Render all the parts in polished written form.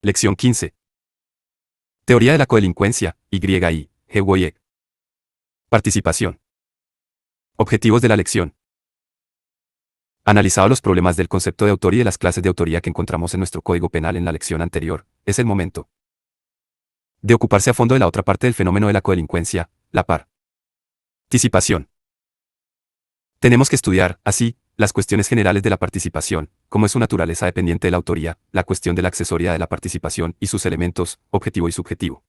Lección 15. Teoría de la codelincuencia, Y. G. Participación. Objetivos de la lección. Analizado los problemas del concepto de autor y de las clases de autoría que encontramos en nuestro Código Penal en la lección anterior, es el momento de ocuparse a fondo de la otra parte del fenómeno de la codelincuencia, la participación. Tenemos que estudiar, así, las cuestiones generales de la participación, como es su naturaleza dependiente de la autoría, la cuestión de la accesoria de la participación y sus elementos, objetivo y subjetivo.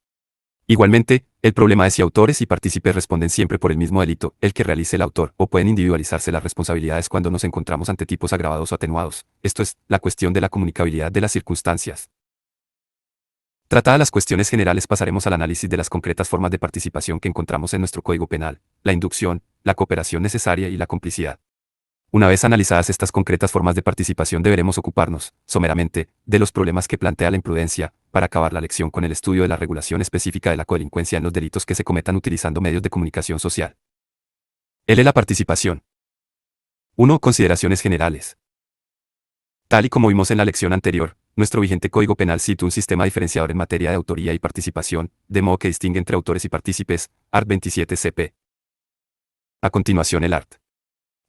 Igualmente, el problema de si autores y partícipes responden siempre por el mismo delito, el que realice el autor, o pueden individualizarse las responsabilidades cuando nos encontramos ante tipos agravados o atenuados, esto es, la cuestión de la comunicabilidad de las circunstancias. Tratadas las cuestiones generales pasaremos al análisis de las concretas formas de participación que encontramos en nuestro Código Penal, la inducción, la cooperación necesaria y la complicidad. Una vez analizadas estas concretas formas de participación deberemos ocuparnos, someramente, de los problemas que plantea la imprudencia, para acabar la lección con el estudio de la regulación específica de la codelincuencia en los delitos que se cometan utilizando medios de comunicación social. La participación. 1. Consideraciones generales. Tal y como vimos en la lección anterior, nuestro vigente Código Penal cita un sistema diferenciador en materia de autoría y participación, de modo que distingue entre autores y partícipes, art. 27 CP. A continuación el art.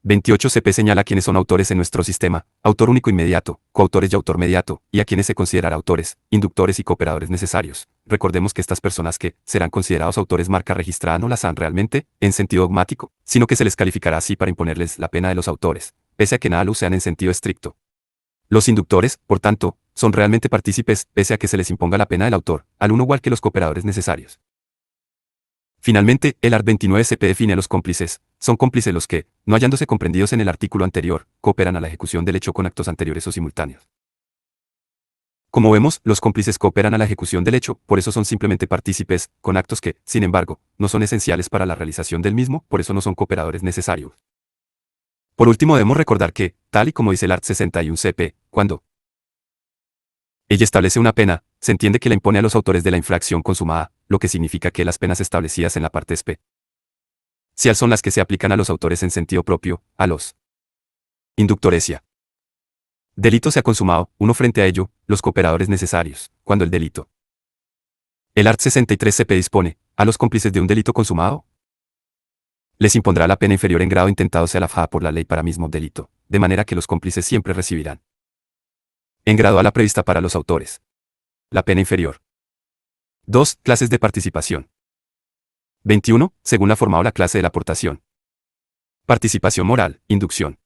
28 CP señala quiénes son autores en nuestro sistema, autor único inmediato, coautores y autor mediato, y a quienes se considerará autores, inductores y cooperadores necesarios. Recordemos que estas personas que serán considerados autores marca registrada no las han realmente, en sentido dogmático, sino que se les calificará así para imponerles la pena de los autores, pese a que nada lo sean en sentido estricto. Los inductores, por tanto, son realmente partícipes, pese a que se les imponga la pena del autor, al uno igual que los cooperadores necesarios. Finalmente, el art. 29 CP define a los cómplices. Son cómplices los que, no hallándose comprendidos en el artículo anterior, cooperan a la ejecución del hecho con actos anteriores o simultáneos. Como vemos, los cómplices cooperan a la ejecución del hecho, por eso son simplemente partícipes, con actos que, sin embargo, no son esenciales para la realización del mismo, por eso no son cooperadores necesarios. Por último debemos recordar que, tal y como dice el art. 61 CP, cuando ella establece una pena, se entiende que la impone a los autores de la infracción consumada, lo que significa que las penas establecidas en la parte especial son las que se aplican a los autores en sentido propio, a los inductores y delito se ha consumado, uno frente a ello, los cooperadores necesarios, cuando el delito. El art. 63 CP dispone, a los cómplices de un delito consumado, les impondrá la pena inferior en grado intentado sea la fajada por la ley para mismo delito, de manera que los cómplices siempre recibirán en grado a la prevista para los autores la pena inferior. 2. Clases de participación. 21. Según la forma o la clase de la aportación. Participación moral, inducción.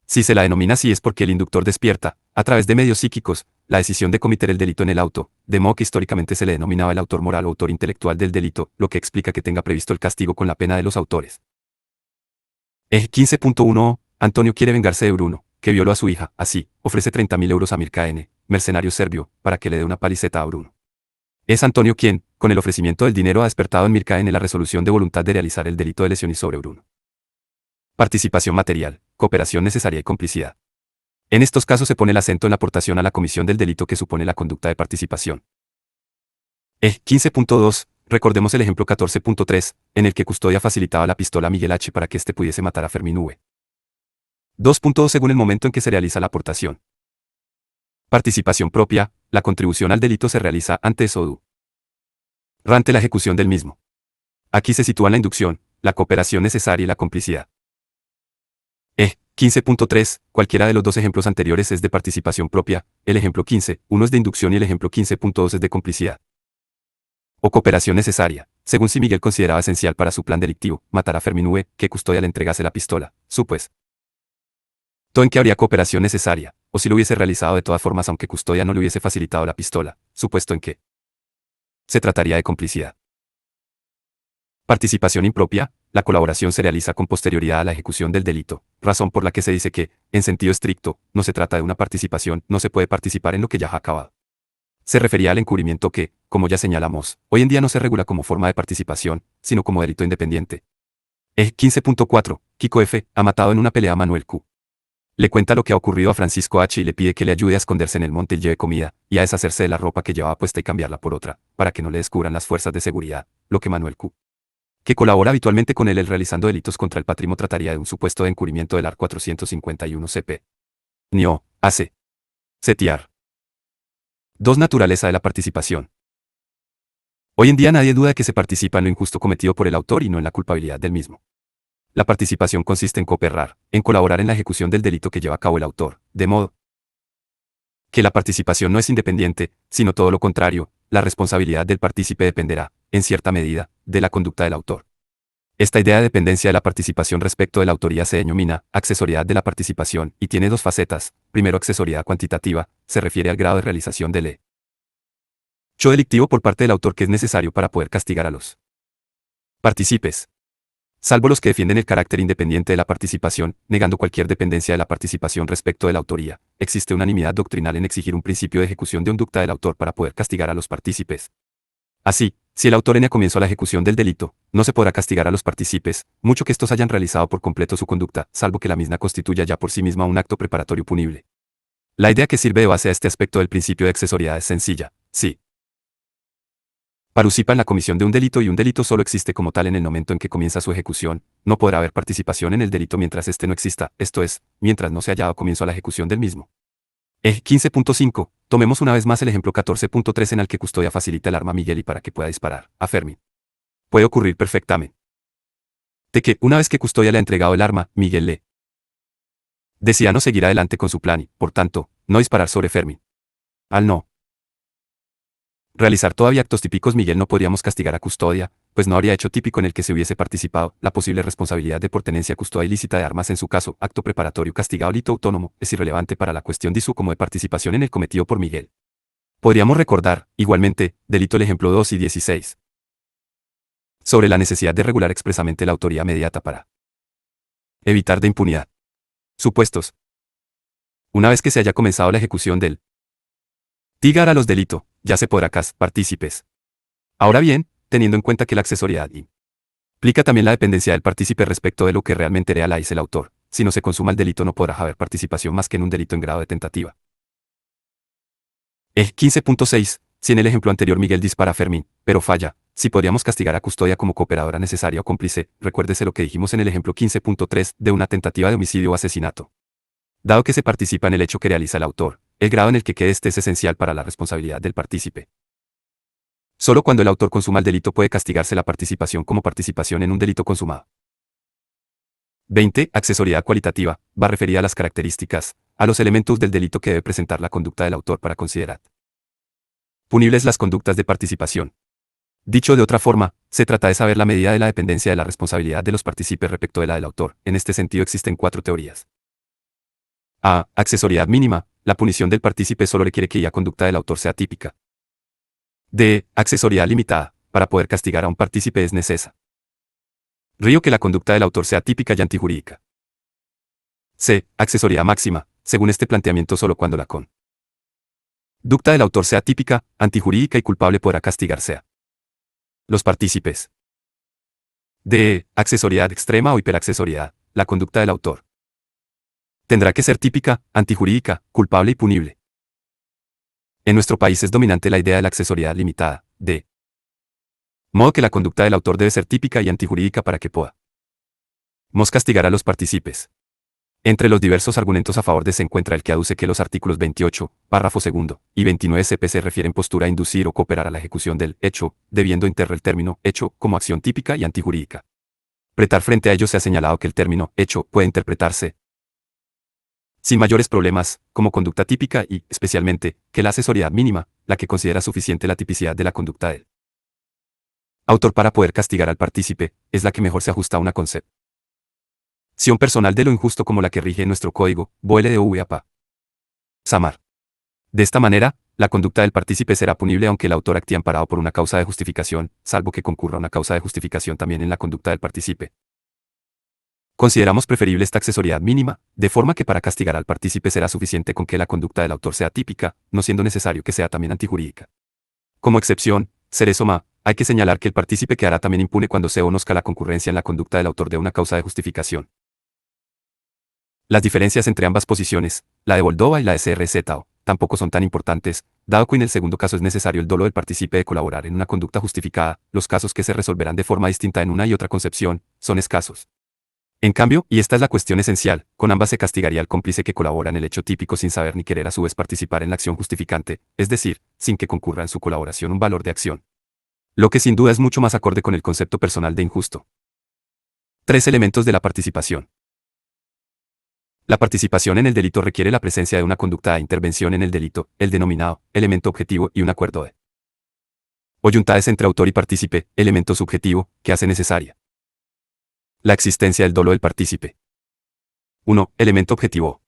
Si se la denomina así es porque el inductor despierta, a través de medios psíquicos, la decisión de cometer el delito en el auto, de modo que históricamente se le denominaba el autor moral o autor intelectual del delito, lo que explica que tenga previsto el castigo con la pena de los autores. 15.1. Antonio quiere vengarse de Bruno, que violó a su hija, así, ofrece 30.000 euros a Mirka N., mercenario serbio, para que le dé una paliceta a Bruno. Es Antonio quien, con el ofrecimiento del dinero ha despertado en Mirka N. la resolución de voluntad de realizar el delito de lesión sobre Bruno. Participación material, cooperación necesaria y complicidad. En estos casos se pone el acento en la aportación a la comisión del delito que supone la conducta de participación. 15.2. Recordemos el ejemplo 14.3, en el que Custodia facilitaba la pistola a Miguel H. para que éste pudiese matar a Fermín V. 2.2. Según el momento en que se realiza la aportación. Participación propia, la contribución al delito se realiza antes o durante la ejecución del mismo. Aquí se sitúan la inducción, la cooperación necesaria y la complicidad. 15.3. Cualquiera de los dos ejemplos anteriores es de participación propia, el ejemplo 15, uno es de inducción y el ejemplo 15.2 es de complicidad. O cooperación necesaria, según si Miguel consideraba esencial para su plan delictivo, matar a Fermín V, que Custodia le entregase la pistola, supuesto en que habría cooperación necesaria, o si lo hubiese realizado de todas formas aunque Custodia no le hubiese facilitado la pistola, supuesto en que se trataría de complicidad. Participación impropia, la colaboración se realiza con posterioridad a la ejecución del delito, razón por la que se dice que, en sentido estricto, no se trata de una participación, no se puede participar en lo que ya ha acabado. Se refería al encubrimiento que, como ya señalamos, hoy en día no se regula como forma de participación, sino como delito independiente. 15.4. Kiko F. ha matado en una pelea a Manuel Q. Le cuenta lo que ha ocurrido a Francisco H. y le pide que le ayude a esconderse en el monte y lleve comida, y a deshacerse de la ropa que llevaba puesta y cambiarla por otra, para que no le descubran las fuerzas de seguridad, lo que Manuel Q., que colabora habitualmente con él realizando delitos contra el patrimonio trataría de un supuesto de encubrimiento del art. 451 CP. Nio, hace. Setiar. 2. Naturaleza de la participación. Hoy en día nadie duda de que se participa en lo injusto cometido por el autor y no en la culpabilidad del mismo. La participación consiste en cooperar, en colaborar en la ejecución del delito que lleva a cabo el autor, de modo que la participación no es independiente, sino todo lo contrario, la responsabilidad del partícipe dependerá, en cierta medida, de la conducta del autor. Esta idea de dependencia de la participación respecto de la autoría se denomina accesoriedad de la participación y tiene dos facetas. Primero, accesoriedad cuantitativa, se refiere al grado de realización del hecho delictivo por parte del autor que es necesario para poder castigar a los partícipes. Salvo los que defienden el carácter independiente de la participación, negando cualquier dependencia de la participación respecto de la autoría, existe unanimidad doctrinal en exigir un principio de ejecución de conducta del autor para poder castigar a los partícipes. Así, si el autor comienzo a la ejecución del delito, no se podrá castigar a los partícipes, mucho que estos hayan realizado por completo su conducta, salvo que la misma constituya ya por sí misma un acto preparatorio punible. La idea que sirve de base a este aspecto del principio de accesoriedad es sencilla. Sí, participa en la comisión de un delito y un delito solo existe como tal en el momento en que comienza su ejecución, no podrá haber participación en el delito mientras éste no exista, esto es, mientras no se haya dado comienzo a la ejecución del mismo. 15.5. Tomemos una vez más el ejemplo 14.3 en el que Custodia facilita el arma a Miguel y para que pueda disparar a Fermín. Puede ocurrir perfectamente de que, una vez que Custodia le ha entregado el arma, Miguel le decida no seguir adelante con su plan y, por tanto, no disparar sobre Fermín. Al no realizar todavía actos típicos, Miguel no podríamos castigar a Custodia, pues no habría hecho típico en el que se hubiese participado. La posible responsabilidad de por tenencia custodia ilícita de armas en su caso, acto preparatorio castigado delito autónomo, es irrelevante para la cuestión de su como de participación en el cometido por Miguel. Podríamos recordar, igualmente, delito el ejemplo 2 y 16. Sobre la necesidad de regular expresamente la autoría mediata para evitar de impunidad. Supuestos. Una vez que se haya comenzado la ejecución del tigar a los delitos, ya se podrá partícipes. Ahora bien, teniendo en cuenta que la accesoriedad implica también la dependencia del partícipe respecto de lo que realmente realiza el autor, si no se consuma el delito no podrá haber participación más que en un delito en grado de tentativa. 15.6. Si en el ejemplo anterior Miguel dispara a Fermín, pero falla, si podríamos castigar a Custodia como cooperadora necesaria o cómplice, recuérdese lo que dijimos en el ejemplo 15.3 de una tentativa de homicidio o asesinato. Dado que se participa en el hecho que realiza el autor, el grado en el que quede este es esencial para la responsabilidad del partícipe. Solo cuando el autor consuma el delito puede castigarse la participación como participación en un delito consumado. 20. Accesoriedad cualitativa, va referida a las características, a los elementos del delito que debe presentar la conducta del autor para considerar punibles las conductas de participación. Dicho de otra forma, se trata de saber la medida de la dependencia de la responsabilidad de los partícipes respecto de la del autor. En este sentido existen 4 teorías. A. Accesoriedad mínima, la punición del partícipe solo requiere que la conducta del autor sea típica. D. Accesoriedad limitada, para poder castigar a un partícipe es necesario que la conducta del autor sea típica y antijurídica. C. Accesoriedad máxima, según este planteamiento solo cuando la conducta del autor sea típica, antijurídica y culpable podrá castigarse a los partícipes. D. Accesoriedad extrema o hiperaccesoriedad, la conducta del autor tendrá que ser típica, antijurídica, culpable y punible. En nuestro país es dominante la idea de la accesoriedad limitada, de modo que la conducta del autor debe ser típica y antijurídica para que podamos castigar a los partícipes. Entre los diversos argumentos a favor de se encuentra el que aduce que los artículos 28, párrafo segundo, y 29 CP se refieren postura a inducir o cooperar a la ejecución del hecho, debiendo entender el término hecho como acción típica y antijurídica. Pretar frente a ello se ha señalado que el término hecho puede interpretarse sin mayores problemas, como conducta típica y, especialmente, que la accesoriedad mínima, la que considera suficiente la tipicidad de la conducta del autor para poder castigar al partícipe, es la que mejor se ajusta a una concepción personal de lo injusto como la que rige nuestro código, BOLDV-APA. Samar. De esta manera, la conducta del partícipe será punible aunque el autor actúe amparado por una causa de justificación, salvo que concurra una causa de justificación también en la conducta del partícipe. Consideramos preferible esta accesoriedad mínima, de forma que para castigar al partícipe será suficiente con que la conducta del autor sea típica, no siendo necesario que sea también antijurídica. Como excepción, ceresoma, hay que señalar que el partícipe quedará también impune cuando se conozca la concurrencia en la conducta del autor de una causa de justificación. Las diferencias entre ambas posiciones, la de Moldova y la de CRZ, tampoco son tan importantes, dado que en el segundo caso es necesario el dolo del partícipe de colaborar en una conducta justificada, los casos que se resolverán de forma distinta en una y otra concepción, son escasos. En cambio, y esta es la cuestión esencial, con ambas se castigaría al cómplice que colabora en el hecho típico sin saber ni querer a su vez participar en la acción justificante, es decir, sin que concurra en su colaboración un valor de acción. Lo que sin duda es mucho más acorde con el concepto personal de injusto. 3 elementos de la participación. La participación en el delito requiere la presencia de una conducta de intervención en el delito, el denominado elemento objetivo y un acuerdo de oyuntades entre autor y partícipe, elemento subjetivo, que hace necesaria la existencia del dolo del partícipe. 1. Elemento objetivo.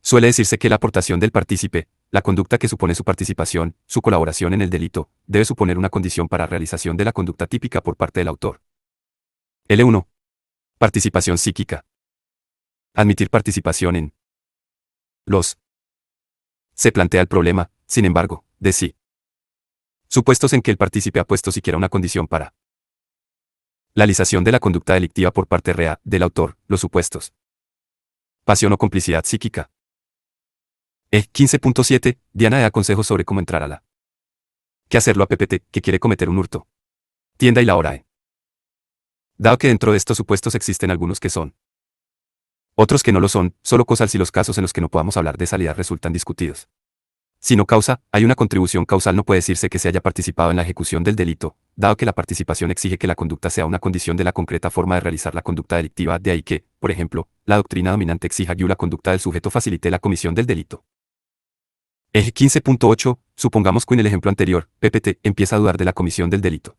Suele decirse que la aportación del partícipe, la conducta que supone su participación, su colaboración en el delito, debe suponer una condición para realización de la conducta típica por parte del autor. L1. Participación psíquica. Admitir participación en los. Se plantea el problema, sin embargo, de sí. Supuestos en que el partícipe ha puesto siquiera una condición para la realización de la conducta delictiva por parte real del autor, los supuestos. Pasión o complicidad psíquica. 15.7. Diana da consejos sobre cómo entrar a la. ¿Qué hacerlo a PPT, que quiere cometer un hurto? Tienda y la hora. Dado que dentro de estos supuestos existen algunos que son. Otros que no lo son, solo cosas si los casos en los que no podamos hablar de salida resultan discutidos. Si no causa, hay una contribución causal, no puede decirse que se haya participado en la ejecución del delito, dado que la participación exige que la conducta sea una condición de la concreta forma de realizar la conducta delictiva, de ahí que, por ejemplo, la doctrina dominante exija que la conducta del sujeto facilite la comisión del delito. Eje 15.8. Supongamos que en el ejemplo anterior, PPT empieza a dudar de la comisión del delito.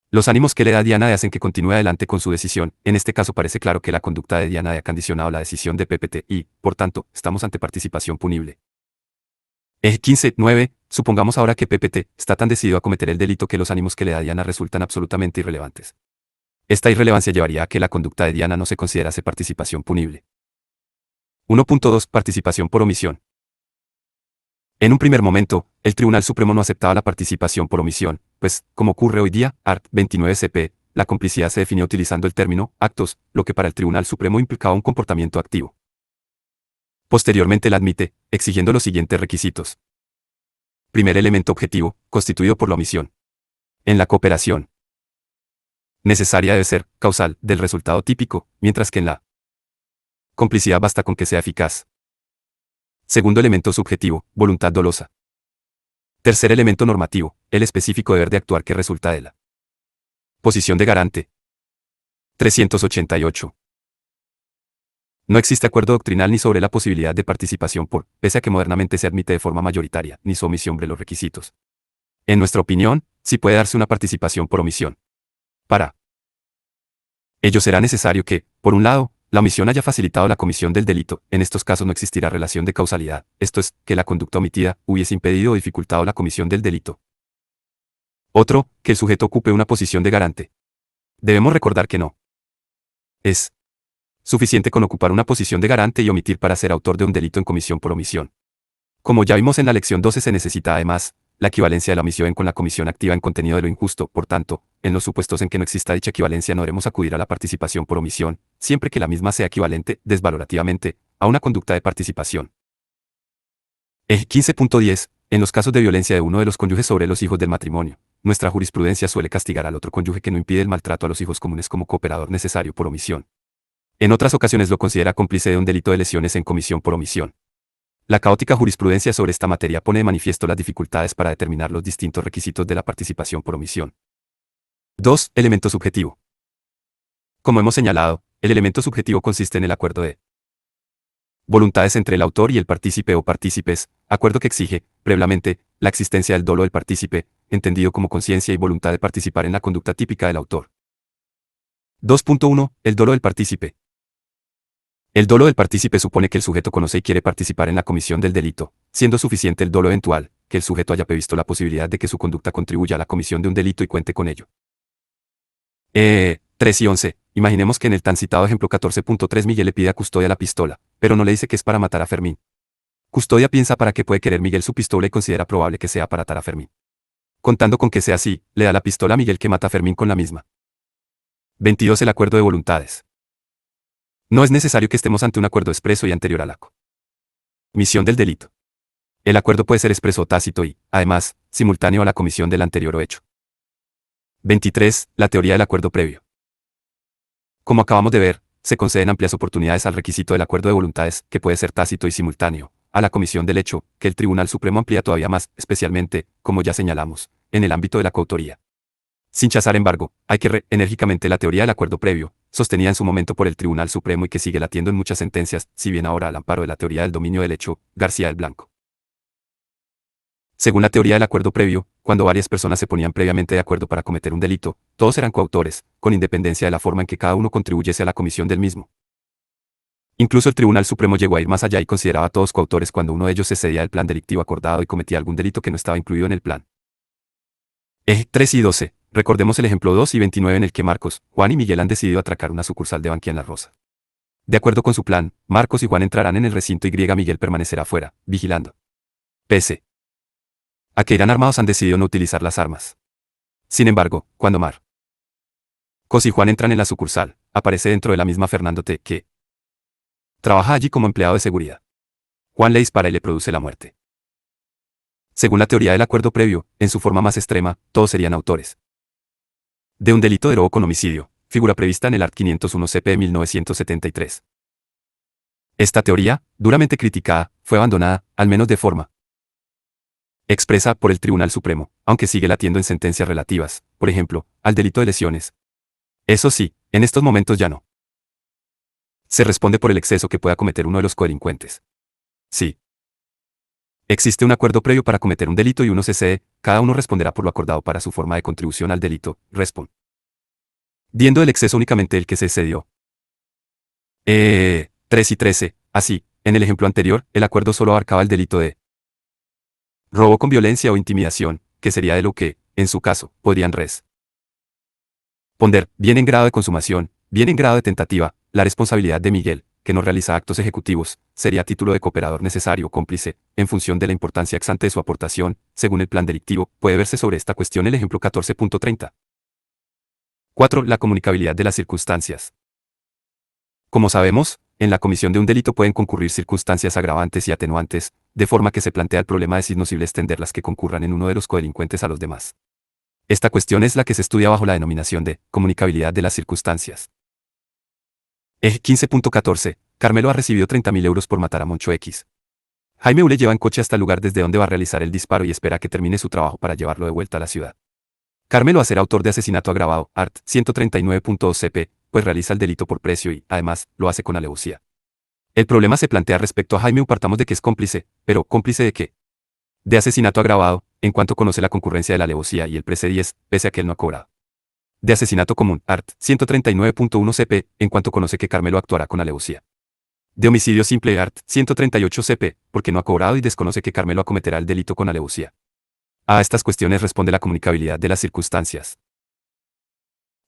Los ánimos que le da Diana hacen que continúe adelante con su decisión. En este caso parece claro que la conducta de Diana ha condicionado la decisión de PPT y, por tanto, estamos ante participación punible. Eje 15.9. Supongamos ahora que PPT está tan decidido a cometer el delito que los ánimos que le da Diana resultan absolutamente irrelevantes. Esta irrelevancia llevaría a que la conducta de Diana no se considerase participación punible. 1.2. Participación por omisión. En un primer momento, el Tribunal Supremo no aceptaba la participación por omisión, pues, como ocurre hoy día, art. 29 CP, la complicidad se definió utilizando el término actos, lo que para el Tribunal Supremo implicaba un comportamiento activo. Posteriormente la admite, exigiendo los siguientes requisitos. Primer elemento objetivo, constituido por la omisión. En la cooperación necesaria debe ser causal del resultado típico, mientras que en la complicidad basta con que sea eficaz. Segundo elemento subjetivo, voluntad dolosa. Tercer elemento normativo, el específico deber de actuar que resulta de la posición de garante. 388. No existe acuerdo doctrinal ni sobre la posibilidad de participación por, pese a que modernamente se admite de forma mayoritaria, ni su omisión de los requisitos. En nuestra opinión, sí puede darse una participación por omisión. Para ello será necesario que, por un lado, la omisión haya facilitado la comisión del delito. En estos casos no existirá relación de causalidad, esto es, que la conducta omitida hubiese impedido o dificultado la comisión del delito. Otro, que el sujeto ocupe una posición de garante. Debemos recordar que no es suficiente con ocupar una posición de garante y omitir para ser autor de un delito en comisión por omisión. Como ya vimos en la lección 12, se necesita además la equivalencia de la omisión con la comisión activa en contenido de lo injusto. Por tanto, en los supuestos en que no exista dicha equivalencia no debemos acudir a la participación por omisión, siempre que la misma sea equivalente, desvalorativamente, a una conducta de participación. Eje 15.10. En los casos de violencia de uno de los cónyuges sobre los hijos del matrimonio, nuestra jurisprudencia suele castigar al otro cónyuge que no impide el maltrato a los hijos comunes como cooperador necesario por omisión. En otras ocasiones lo considera cómplice de un delito de lesiones en comisión por omisión. La caótica jurisprudencia sobre esta materia pone de manifiesto las dificultades para determinar los distintos requisitos de la participación por omisión. 2. Elemento subjetivo. Como hemos señalado, el elemento subjetivo consiste en el acuerdo de voluntades entre el autor y el partícipe o partícipes, acuerdo que exige, previamente, la existencia del dolo del partícipe, entendido como conciencia y voluntad de participar en la conducta típica del autor. 2.1. El dolo del partícipe. El dolo del partícipe supone que el sujeto conoce y quiere participar en la comisión del delito, siendo suficiente el dolo eventual, que el sujeto haya previsto la posibilidad de que su conducta contribuya a la comisión de un delito y cuente con ello. 3 y 11. Imaginemos que en el tan citado ejemplo 14.3 Miguel le pide a Custodia la pistola, pero no le dice que es para matar a Fermín. Custodia piensa para qué puede querer Miguel su pistola y considera probable que sea para matar a Fermín. Contando con que sea así, le da la pistola a Miguel que mata a Fermín con la misma. 22. El acuerdo de voluntades. No es necesario que estemos ante un acuerdo expreso y anterior a la comisión del delito. El acuerdo puede ser expreso o tácito y, además, simultáneo a la comisión del anterior o hecho. 23. La teoría del acuerdo previo. Como acabamos de ver, se conceden amplias oportunidades al requisito del acuerdo de voluntades, que puede ser tácito y simultáneo, a la comisión del hecho, que el Tribunal Supremo amplía todavía más, especialmente, como ya señalamos, en el ámbito de la coautoría. Sin chazar embargo, hay que enérgicamente la teoría del acuerdo previo, sostenida en su momento por el Tribunal Supremo y que sigue latiendo en muchas sentencias, si bien ahora al amparo de la teoría del dominio del hecho, García del Blanco. Según la teoría del acuerdo previo, cuando varias personas se ponían previamente de acuerdo para cometer un delito, todos eran coautores, con independencia de la forma en que cada uno contribuyese a la comisión del mismo. Incluso el Tribunal Supremo llegó a ir más allá y consideraba a todos coautores cuando uno de ellos excedía del plan delictivo acordado y cometía algún delito que no estaba incluido en el plan. Eje 3 y 12. Recordemos el ejemplo 2 y 29 en el que Marcos, Juan y Miguel han decidido atracar una sucursal de Bankia en La Rosa. De acuerdo con su plan, Marcos y Juan entrarán en el recinto y Miguel permanecerá afuera, vigilando. Pese a que irán armados, han decidido no utilizar las armas. Sin embargo, cuando Marcos y Juan entran en la sucursal, aparece dentro de la misma Fernando T., que trabaja allí como empleado de seguridad. Juan le dispara y le produce la muerte. Según la teoría del acuerdo previo, en su forma más extrema, todos serían autores de un delito de robo con homicidio, figura prevista en el art. 501 CP de 1973. Esta teoría, duramente criticada, fue abandonada, al menos de forma expresa, por el Tribunal Supremo, aunque sigue latiendo en sentencias relativas, por ejemplo, al delito de lesiones. Eso sí, en estos momentos ya no se responde por el exceso que pueda cometer uno de los codelincuentes. Sí. Existe un acuerdo previo para cometer un delito y uno se cede, cada uno responderá por lo acordado para su forma de contribución al delito, respondiendo el exceso únicamente el que se cedió. 3 y 13. Así, en el ejemplo anterior, el acuerdo solo abarcaba el delito de robo con violencia o intimidación, que sería de lo que, en su caso, podrían responder, bien en grado de consumación, bien en grado de tentativa, la responsabilidad de Miguel, que no realiza actos ejecutivos, sería a título de cooperador necesario o cómplice, en función de la importancia ex ante de su aportación, según el plan delictivo, puede verse sobre esta cuestión el ejemplo 14.30. 4. La comunicabilidad de las circunstancias. Como sabemos, en la comisión de un delito pueden concurrir circunstancias agravantes y atenuantes, de forma que se plantea el problema de si es posible extender las que concurran en uno de los codelincuentes a los demás. Esta cuestión es la que se estudia bajo la denominación de comunicabilidad de las circunstancias. Eje 15.14. Carmelo ha recibido 30.000 euros por matar a Moncho X. Jaime U le lleva en coche hasta el lugar desde donde va a realizar el disparo y espera que termine su trabajo para llevarlo de vuelta a la ciudad. Carmelo a ser autor de asesinato agravado, art. 139.2 CP, pues realiza el delito por precio y, además, lo hace con alevosía. El problema se plantea respecto a Jaime U. Partamos de que es cómplice, pero ¿cómplice de qué? De asesinato agravado, en cuanto conoce la concurrencia de la alevosía y el prece 10, pese a que él no ha cobrado. De asesinato común, art. 139.1 CP, en cuanto conoce que Carmelo actuará con alevosía. De homicidio simple, art. 138 CP, porque no ha cobrado y desconoce que Carmelo acometerá el delito con alevosía. A estas cuestiones responde la comunicabilidad de las circunstancias.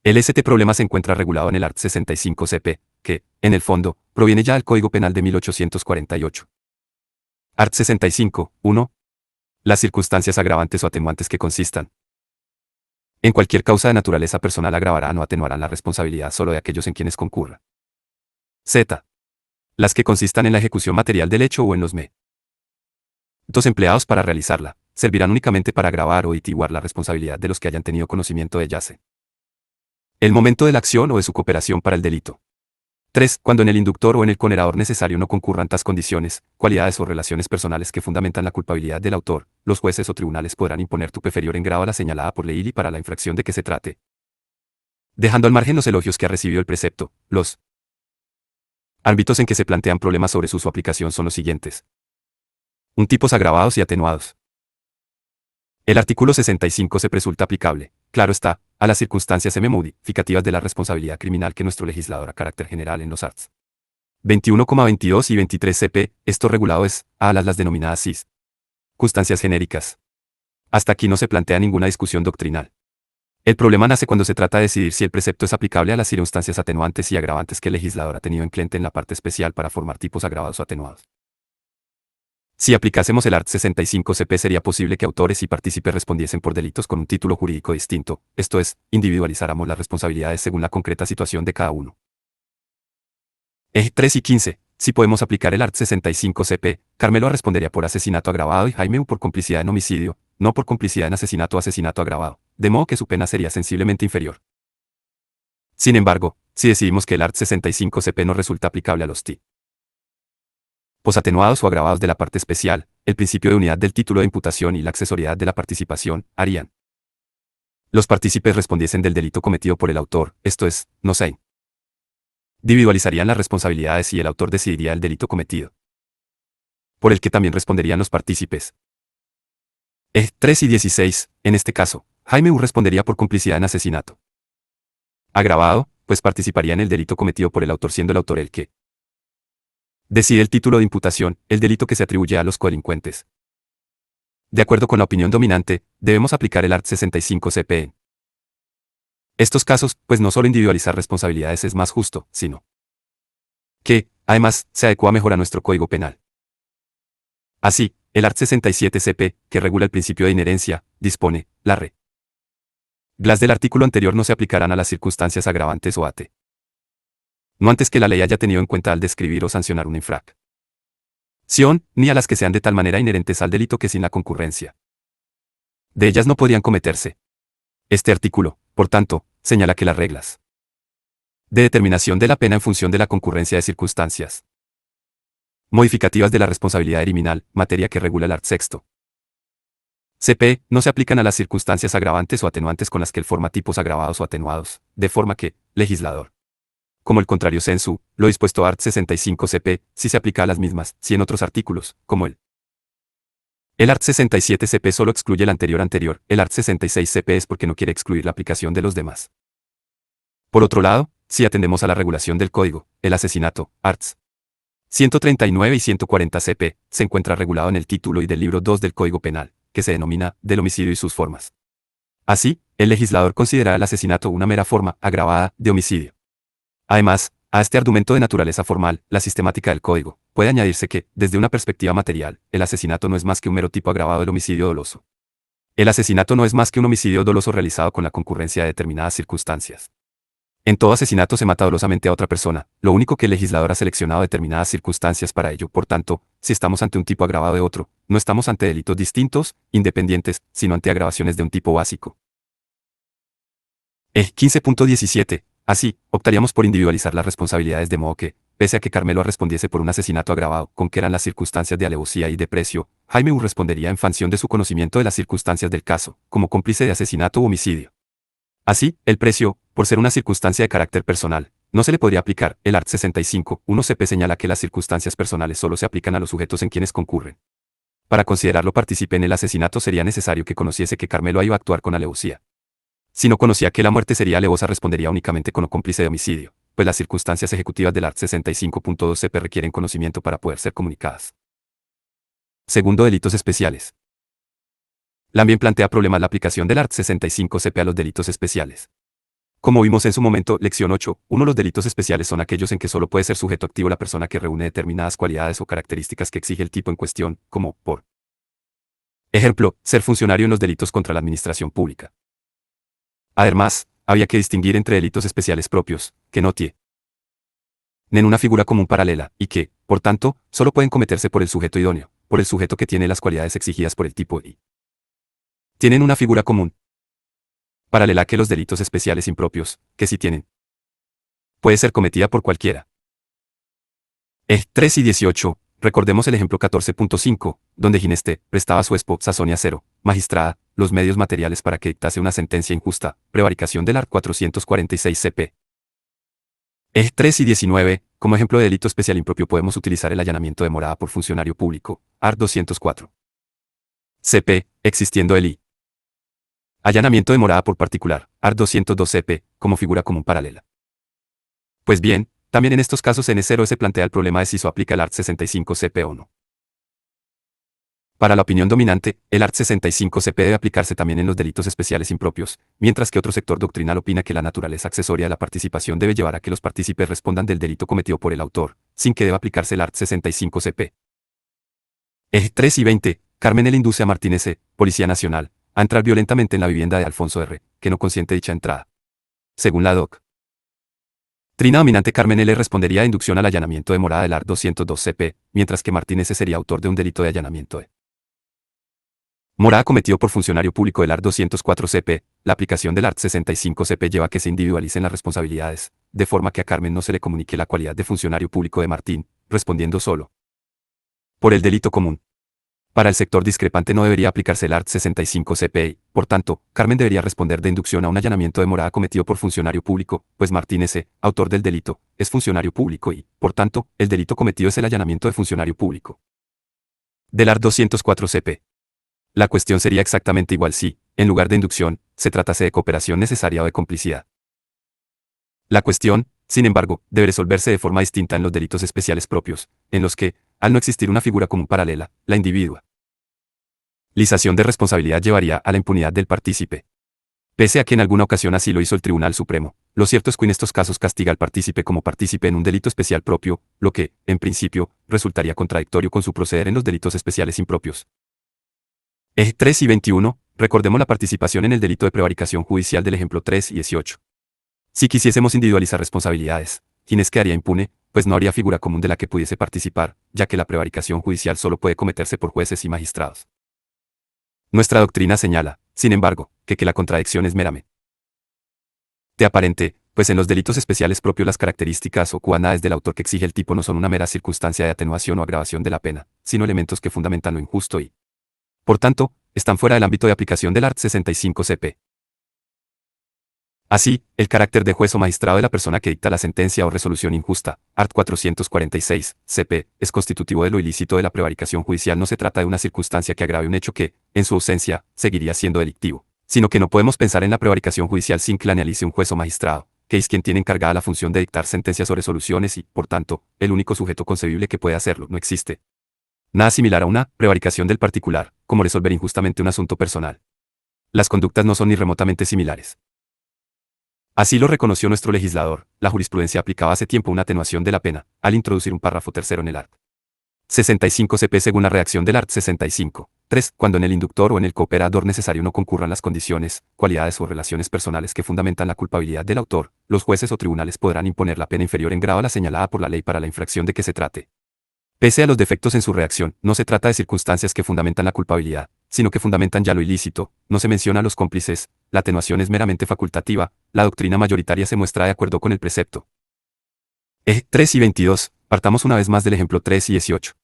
El problema se encuentra regulado en el art. 65 CP, que, en el fondo, proviene ya del Código Penal de 1848. Art. 65, 1. Las circunstancias agravantes o atenuantes que consistan en cualquier causa de naturaleza personal agravarán o atenuarán la responsabilidad solo de aquellos en quienes concurra. Z. Las que consistan en la ejecución material del hecho o en los medios empleados para realizarla, servirán únicamente para agravar o atiguar la responsabilidad de los que hayan tenido conocimiento de ella. El momento de la acción o de su cooperación para el delito. 3. Cuando en el inductor o en el condenador necesario no concurran tas condiciones, cualidades o relaciones personales que fundamentan la culpabilidad del autor, los jueces o tribunales podrán imponer tu superior en grado a la señalada por ley y para la infracción de que se trate. Dejando al margen los elogios que ha recibido el precepto, los ámbitos en que se plantean problemas sobre su aplicación son los siguientes. Un tipos agravados y atenuados. El artículo 65 se resulta aplicable, claro está, a las circunstancias modificativas de la responsabilidad criminal que nuestro legislador a carácter general en los arts. 21,22 y 23 CP, esto regulado es, a las denominadas circunstancias genéricas. Hasta aquí no se plantea ninguna discusión doctrinal. El problema nace cuando se trata de decidir si el precepto es aplicable a las circunstancias atenuantes y agravantes que el legislador ha tenido en cliente en la parte especial para formar tipos agravados o atenuados. Si aplicásemos el art. 65 CP sería posible que autores y partícipes respondiesen por delitos con un título jurídico distinto, esto es, individualizáramos las responsabilidades según la concreta situación de cada uno. Eje 3 y 15. Si podemos aplicar el art. 65 CP, Carmelo respondería por asesinato agravado y Jaime U por complicidad en homicidio, no por complicidad en asesinato o asesinato agravado, de modo que su pena sería sensiblemente inferior. Sin embargo, si decidimos que el art. 65 CP no resulta aplicable a los tipos atenuados o agravados de la parte especial, el principio de unidad del título de imputación y la accesoriedad de la participación harían los partícipes respondiesen del delito cometido por el autor, esto es, no se individualizarían las responsabilidades y el autor decidiría el delito cometido, por el que también responderían los partícipes. 3 y 16, en este caso, Jaime U respondería por complicidad en asesinato agravado, pues participaría en el delito cometido por el autor siendo el autor el que decide el título de imputación, el delito que se atribuye a los codelincuentes. De acuerdo con la opinión dominante, debemos aplicar el art. 65 CP en estos casos, pues no solo individualizar responsabilidades es más justo, sino que, además, se adecua mejor a nuestro Código Penal. Así, el art. 67 CP, que regula el principio de inherencia, dispone, las reglas del artículo anterior no se aplicarán a las circunstancias agravantes o ate. No antes que la ley haya tenido en cuenta al describir o sancionar una infracción, ni a las que sean de tal manera inherentes al delito que sin la concurrencia de ellas no podrían cometerse. Este artículo, por tanto, señala que las reglas de determinación de la pena en función de la concurrencia de circunstancias modificativas de la responsabilidad criminal, materia que regula el art. 6 CP, no se aplican a las circunstancias agravantes o atenuantes con las que él forma tipos agravados o atenuados, de forma que, legislador, como el contrario sensu, lo dispuesto art. 65 CP, si se aplica a las mismas, si en otros artículos, como el art. 67 CP solo excluye el anterior, el art. 66 CP es porque no quiere excluir la aplicación de los demás. Por otro lado, si atendemos a la regulación del código, el asesinato, arts. 139 y 140 CP, se encuentra regulado en el título y del libro 2 del Código Penal, que se denomina, del homicidio y sus formas. Así, el legislador considera el asesinato una mera forma, agravada, de homicidio. Además, a este argumento de naturaleza formal, la sistemática del código, puede añadirse que, desde una perspectiva material, el asesinato no es más que un mero tipo agravado del homicidio doloso. El asesinato no es más que un homicidio doloso realizado con la concurrencia de determinadas circunstancias. En todo asesinato se mata dolosamente a otra persona, lo único que el legislador ha seleccionado determinadas circunstancias para ello. Por tanto, si estamos ante un tipo agravado de otro, no estamos ante delitos distintos, independientes, sino ante agravaciones de un tipo básico. 15.17. Así, optaríamos por individualizar las responsabilidades de modo que, pese a que Carmelo respondiese por un asesinato agravado, con que eran las circunstancias de alevosía y desprecio, Jaime U respondería en función de su conocimiento de las circunstancias del caso, como cómplice de asesinato u homicidio. Así, el precio, por ser una circunstancia de carácter personal, no se le podría aplicar. El art. 65, 1 CP señala que las circunstancias personales solo se aplican a los sujetos en quienes concurren. Para considerarlo partícipe en el asesinato sería necesario que conociese que Carmelo iba a actuar con alevosía. Si no conocía que la muerte sería alevosa respondería únicamente como cómplice de homicidio, pues las circunstancias ejecutivas del art. 65.2 CP requieren conocimiento para poder ser comunicadas. Segundo, delitos especiales. También plantea problemas la aplicación del art. 65 CP a los delitos especiales. Como vimos en su momento, lección 8, los delitos especiales son aquellos en que solo puede ser sujeto activo la persona que reúne determinadas cualidades o características que exige el tipo en cuestión, como, por ejemplo, ser funcionario en los delitos contra la administración pública. Además, había que distinguir entre delitos especiales propios, que no tienen una figura común paralela, y que, por tanto, solo pueden cometerse por el sujeto idóneo, por el sujeto que tiene las cualidades exigidas por el tipo y tienen una figura común paralela que los delitos especiales impropios, que sí tienen, puede ser cometida por cualquiera. 3 y 18, recordemos el ejemplo 14.5, donde Gineste prestaba a su esposa Sonia Cero, magistrada, los medios materiales para que dictase una sentencia injusta, prevaricación del art. 446 CP. 3 y 19, como ejemplo de delito especial impropio podemos utilizar el allanamiento de morada por funcionario público, art. 204 CP, existiendo el allanamiento de morada por particular, art. 202 CP, como figura común paralela. Pues bien, también en estos casos N0 se plantea el problema de si se aplica el art. 65 CP o no. Para la opinión dominante, el art. 65 CP debe aplicarse también en los delitos especiales impropios, mientras que otro sector doctrinal opina que la naturaleza accesoria de la participación debe llevar a que los partícipes respondan del delito cometido por el autor, sin que deba aplicarse el art. 65 CP. 3 y 20, Carmen L. induce a Martínez C., Policía Nacional, a entrar violentamente en la vivienda de Alfonso R., que no consiente dicha entrada. Según la doc. Trina dominante Carmen L. respondería a inducción al allanamiento de morada del art. 202 CP, mientras que Martínez C. sería autor de un delito de allanamiento de Morada cometido por funcionario público del Art. 204 CP, la aplicación del Art. 65 CP lleva a que se individualicen las responsabilidades, de forma que a Carmen no se le comunique la cualidad de funcionario público de Martín, respondiendo solo por el delito común. Para el sector discrepante no debería aplicarse el Art. 65 CP, por tanto, Carmen debería responder de inducción a un allanamiento de morada cometido por funcionario público, pues Martín S., autor del delito, es funcionario público y, por tanto, el delito cometido es el allanamiento de funcionario público. Del Art. 204 CP. La cuestión sería exactamente igual si, en lugar de inducción, se tratase de cooperación necesaria o de complicidad. La cuestión, sin embargo, debe resolverse de forma distinta en los delitos especiales propios, en los que, al no existir una figura común paralela, la individualización de responsabilidad llevaría a la impunidad del partícipe. Pese a que en alguna ocasión así lo hizo el Tribunal Supremo, lo cierto es que en estos casos castiga al partícipe como partícipe en un delito especial propio, lo que, en principio, resultaría contradictorio con su proceder en los delitos especiales impropios. Eje 3 y 21, recordemos la participación en el delito de prevaricación judicial del ejemplo 3 y 18. Si quisiésemos individualizar responsabilidades, Ginés quedaría impune, pues no habría figura común de la que pudiese participar, ya que la prevaricación judicial solo puede cometerse por jueces y magistrados. Nuestra doctrina señala, sin embargo, que la contradicción es meramente aparente, pues en los delitos especiales propios las características o cualidades del autor que exige el tipo no son una mera circunstancia de atenuación o agravación de la pena, sino elementos que fundamentan lo injusto y, por tanto, están fuera del ámbito de aplicación del Art. 65 CP. Así, el carácter de juez o magistrado de la persona que dicta la sentencia o resolución injusta, Art. 446, CP, es constitutivo de lo ilícito de la prevaricación judicial. No se trata de una circunstancia que agrave un hecho que, en su ausencia, seguiría siendo delictivo, sino que no podemos pensar en la prevaricación judicial sin que la analice un juez o magistrado, que es quien tiene encargada la función de dictar sentencias o resoluciones y, por tanto, el único sujeto concebible que puede hacerlo. No existe nada similar a una prevaricación del particular, como resolver injustamente un asunto personal. Las conductas no son ni remotamente similares. Así lo reconoció nuestro legislador. La jurisprudencia aplicaba hace tiempo una atenuación de la pena, al introducir un párrafo tercero en el Art. 65 CP según la redacción del Art. 65. 3. Cuando en el inductor o en el cooperador necesario no concurran las condiciones, cualidades o relaciones personales que fundamentan la culpabilidad del autor, los jueces o tribunales podrán imponer la pena inferior en grado a la señalada por la ley para la infracción de que se trate. Pese a los defectos en su reacción, no se trata de circunstancias que fundamentan la culpabilidad, sino que fundamentan ya lo ilícito, no se menciona a los cómplices, la atenuación es meramente facultativa, la doctrina mayoritaria se muestra de acuerdo con el precepto. Eje 3 y 22, partamos una vez más del ejemplo 3 y 18.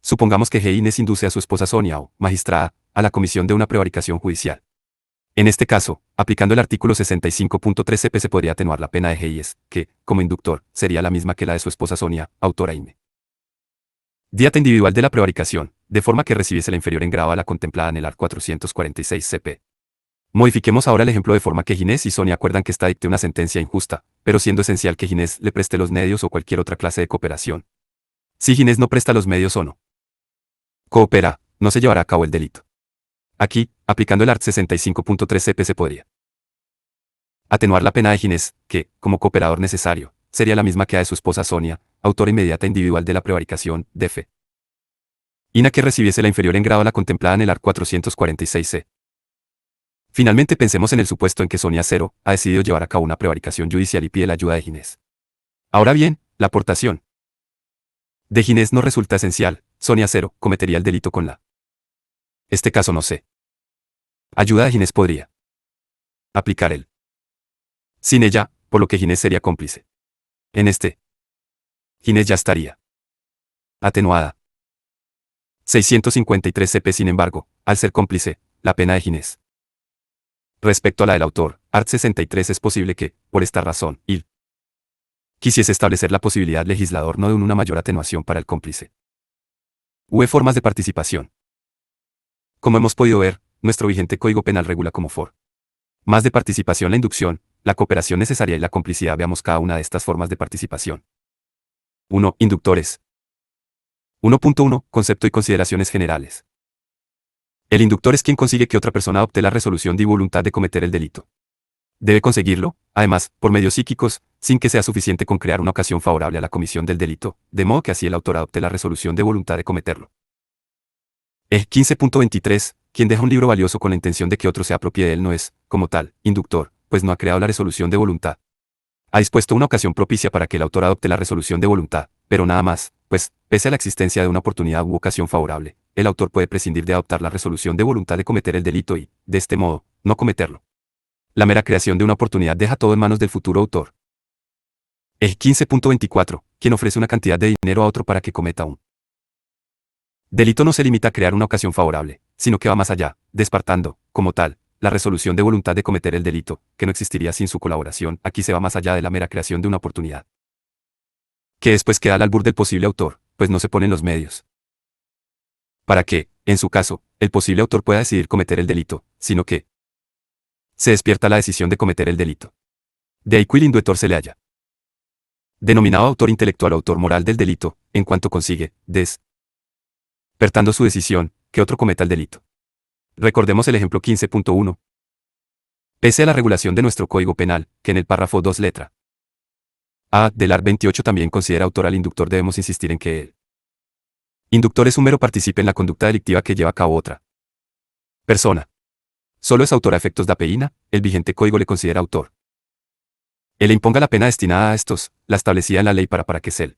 Supongamos que G. Inés induce a su esposa Sonia o, magistrada, a la comisión de una prevaricación judicial. En este caso, aplicando el artículo 65.3 CP se podría atenuar la pena de G. Inés, que, como inductor, sería la misma que la de su esposa Sonia, autora Ine. Diata individual de la prevaricación, de forma que recibiese la inferior en grado a la contemplada en el Art. 446 CP. Modifiquemos ahora el ejemplo de forma que Ginés y Sonia acuerdan que esta dicte una sentencia injusta, pero siendo esencial que Ginés le preste los medios o cualquier otra clase de cooperación. Si Ginés no presta los medios o no coopera, no se llevará a cabo el delito. Aquí, aplicando el Art. 65.3 CP se podría atenuar la pena de Ginés, que, como cooperador necesario, sería la misma que la de su esposa Sonia, autora inmediata individual de la prevaricación, de fe. Ina que recibiese la inferior en grado a la contemplada en el Art. 446C. Finalmente pensemos en el supuesto en que Sonia 0 ha decidido llevar a cabo una prevaricación judicial y pide la ayuda de Ginés. Ahora bien, la aportación de Ginés no resulta esencial. Sonia 0 cometería el delito con la. Este caso no se. Ayuda de Ginés podría aplicar él. Sin ella, por lo que Ginés sería cómplice. En este, Ginés ya estaría atenuada. 653 CP sin embargo, al ser cómplice, la pena de Ginés. Respecto a la del autor, Art. 63 es posible que, por esta razón, il quisiese establecer la posibilidad legislador no de una mayor atenuación para el cómplice. Formas de participación. Como hemos podido ver, nuestro vigente Código Penal regula como más de participación la inducción, la cooperación necesaria y la complicidad. Veamos cada una de estas formas de participación. 1. Inductores. 1.1. Concepto y consideraciones generales. El inductor es quien consigue que otra persona adopte la resolución de voluntad de cometer el delito. Debe conseguirlo, además, por medios psíquicos, sin que sea suficiente con crear una ocasión favorable a la comisión del delito, de modo que así el autor adopte la resolución de voluntad de cometerlo. 15.23. Quien deja un libro valioso con la intención de que otro se apropie de él no es, como tal, inductor, pues no ha creado la resolución de voluntad. Ha dispuesto una ocasión propicia para que el autor adopte la resolución de voluntad, pero nada más, pues, pese a la existencia de una oportunidad u ocasión favorable, el autor puede prescindir de adoptar la resolución de voluntad de cometer el delito y, de este modo, no cometerlo. La mera creación de una oportunidad deja todo en manos del futuro autor. Eje 15.24. Quien ofrece una cantidad de dinero a otro para que cometa un delito no se limita a crear una ocasión favorable, sino que va más allá, despertando, como tal, la resolución de voluntad de cometer el delito, que no existiría sin su colaboración. Aquí se va más allá de la mera creación de una oportunidad, que después queda al albur del posible autor, pues no se ponen los medios para que, en su caso, el posible autor pueda decidir cometer el delito, sino que se despierta la decisión de cometer el delito. De ahí que el inductor se le haya denominado autor intelectual o autor moral del delito, en cuanto consigue, despertando su decisión, que otro cometa el delito. Recordemos el ejemplo 15.1. Pese a la regulación de nuestro Código Penal, que en el párrafo 2 letra A del art. 28 también considera autor al inductor, debemos insistir en que el inductor es un mero partícipe en la conducta delictiva que lleva a cabo otra persona. Solo es autor a efectos de apeína, el vigente código le considera autor. Él le imponga la pena destinada a estos, la establecida en la ley para que sea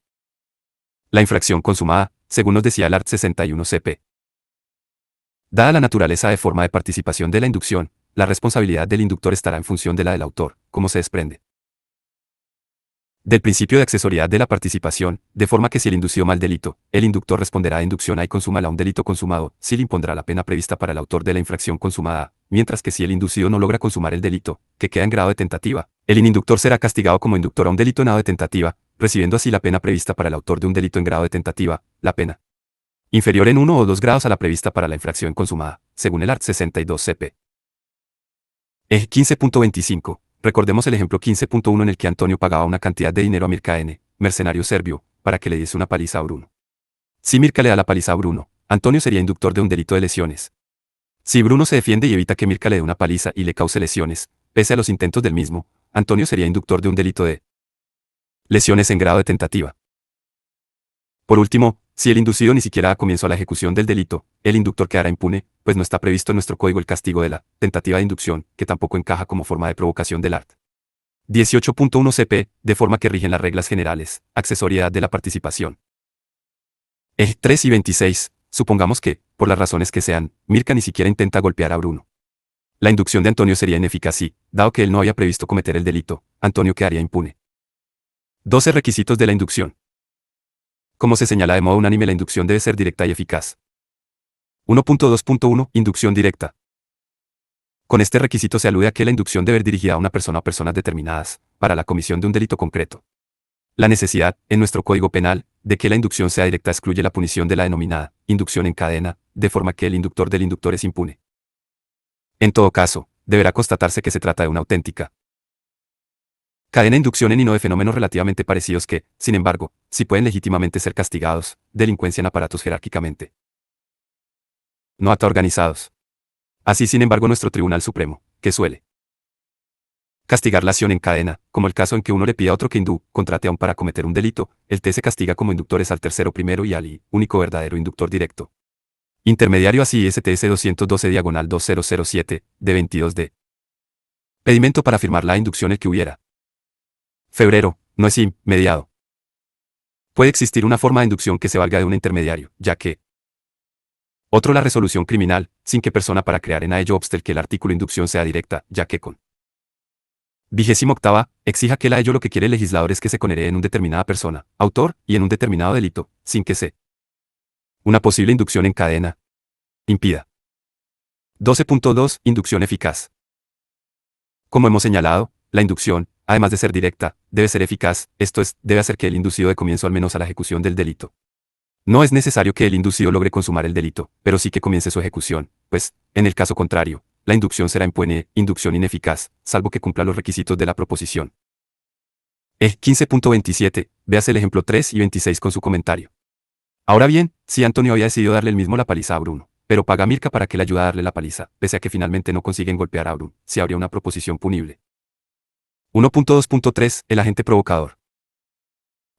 la infracción consumada, según nos decía el art. 61 CP. Dada la naturaleza de forma de participación de la inducción, la responsabilidad del inductor estará en función de la del autor, como se desprende del principio de accesoriedad de la participación, de forma que si el inducido mal delito, el inductor responderá a inducción a y consumala un delito consumado, si le impondrá la pena prevista para el autor de la infracción consumada, mientras que si el inducido no logra consumar el delito, que queda en grado de tentativa, el ininductor será castigado como inductor a un delito en grado de tentativa, recibiendo así la pena prevista para el autor de un delito en grado de tentativa, la pena inferior en 1 o 2 grados a la prevista para la infracción consumada, según el art. 62 CP. Eje 15.25. Recordemos el ejemplo 15.1 en el que Antonio pagaba una cantidad de dinero a Mirka N., mercenario serbio, para que le diese una paliza a Bruno. Si Mirka le da la paliza a Bruno, Antonio sería inductor de un delito de lesiones. Si Bruno se defiende y evita que Mirka le dé una paliza y le cause lesiones, pese a los intentos del mismo, Antonio sería inductor de un delito de lesiones en grado de tentativa. Por último, si el inducido ni siquiera da comienzo a la ejecución del delito, el inductor quedará impune, pues no está previsto en nuestro código el castigo de la tentativa de inducción, que tampoco encaja como forma de provocación del art. 18.1 CP, de forma que rigen las reglas generales, accesoriedad de la participación. Eje 3 y 26. Supongamos que, por las razones que sean, Mirka ni siquiera intenta golpear a Bruno. La inducción de Antonio sería ineficaz y, dado que él no había previsto cometer el delito, Antonio quedaría impune. 12 requisitos de la inducción. Como se señala de modo unánime, la inducción debe ser directa y eficaz. 1.2.1. Inducción directa. Con este requisito se alude a que la inducción debe ir dirigida a una persona o personas determinadas, para la comisión de un delito concreto. La necesidad, en nuestro Código Penal, de que la inducción sea directa excluye la punición de la denominada inducción en cadena, de forma que el inductor del inductor es impune. En todo caso, deberá constatarse que se trata de una auténtica cadena inducción en y no de fenómenos relativamente parecidos que, sin embargo, sí pueden legítimamente ser castigados, delincuencia en aparatos jerárquicamente no organizados. Así, sin embargo, nuestro Tribunal Supremo, que suele castigar la acción en cadena, como el caso en que uno le pide a otro que contrate a un para cometer un delito, el T se castiga como inductores al tercero primero y al I, único verdadero inductor directo. Intermediario así STS 212/2007, de 22D. Pedimento para firmar la inducción el que hubiera. Febrero, no es mediado. Puede existir una forma de inducción que se valga de un intermediario, ya que otro la resolución criminal, sin que persona para crear en a ello obste que el artículo inducción sea directa, ya que con 28ª, exija que la ello lo que quiere el legislador es que se conere en una determinada persona, autor, y en un determinado delito, sin que se una posible inducción en cadena impida. 12.2. Inducción eficaz. Como hemos señalado, la inducción, además de ser directa, debe ser eficaz, esto es, debe hacer que el inducido dé comienzo al menos a la ejecución del delito. No es necesario que el inducido logre consumar el delito, pero sí que comience su ejecución, pues, en el caso contrario, la inducción será impune, inducción ineficaz, salvo que cumpla los requisitos de la proposición. 15.27, véase el ejemplo 3 y 26 con su comentario. Ahora bien, si Antonio había decidido darle el mismo la paliza a Bruno, pero paga a Mirka para que le ayude a darle la paliza, pese a que finalmente no consiguen golpear a Bruno, si habría una proposición punible. 1.2.3. El agente provocador.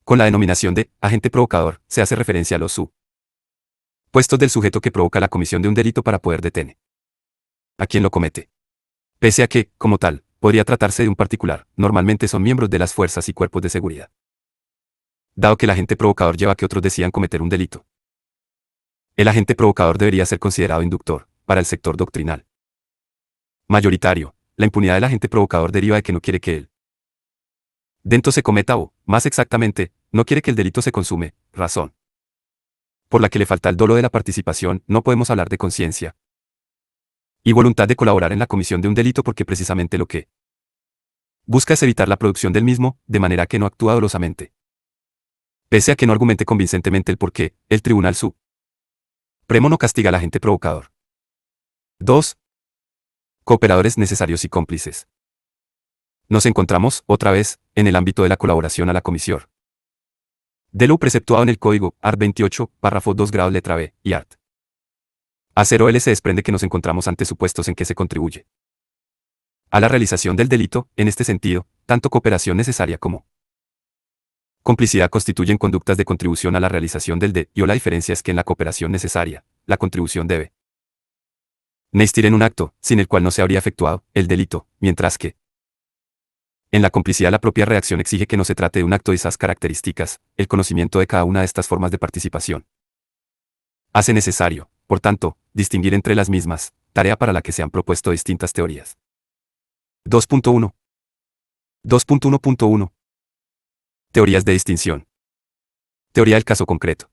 Con la denominación de agente provocador, se hace referencia a los supuestos del sujeto que provoca la comisión de un delito para poder detener a quien lo comete. Pese a que, como tal, podría tratarse de un particular, normalmente son miembros de las fuerzas y cuerpos de seguridad. Dado que el agente provocador lleva a que otros decidan cometer un delito. El agente provocador debería ser considerado inductor, para el sector doctrinal. Mayoritario, la impunidad del agente provocador deriva de que no quiere que el delito se cometa o, más exactamente, no quiere que el delito se consume, razón por la que le falta el dolo de la participación, no podemos hablar de conciencia y voluntad de colaborar en la comisión de un delito porque precisamente lo que busca es evitar la producción del mismo, de manera que no actúa dolosamente. Pese a que no argumente convincentemente el por qué, el Tribunal Supremo no castiga al agente provocador. 2. Cooperadores necesarios y cómplices. Nos encontramos, otra vez, en el ámbito de la colaboración a la comisión de lo preceptuado en el Código, art. 28, párrafo 2 grado letra B, y art. A0L se desprende que nos encontramos ante supuestos en que se contribuye a la realización del delito. En este sentido, tanto cooperación necesaria como complicidad constituyen conductas de contribución a la realización del delito. La diferencia es que en la cooperación necesaria, la contribución debe existir en un acto, sin el cual no se habría efectuado el delito, mientras que en la complicidad la propia reacción exige que no se trate de un acto de esas características. El conocimiento de cada una de estas formas de participación hace necesario, por tanto, distinguir entre las mismas, tarea para la que se han propuesto distintas teorías. 2.1. 2.1.1. Teorías de distinción. Teoría del caso concreto.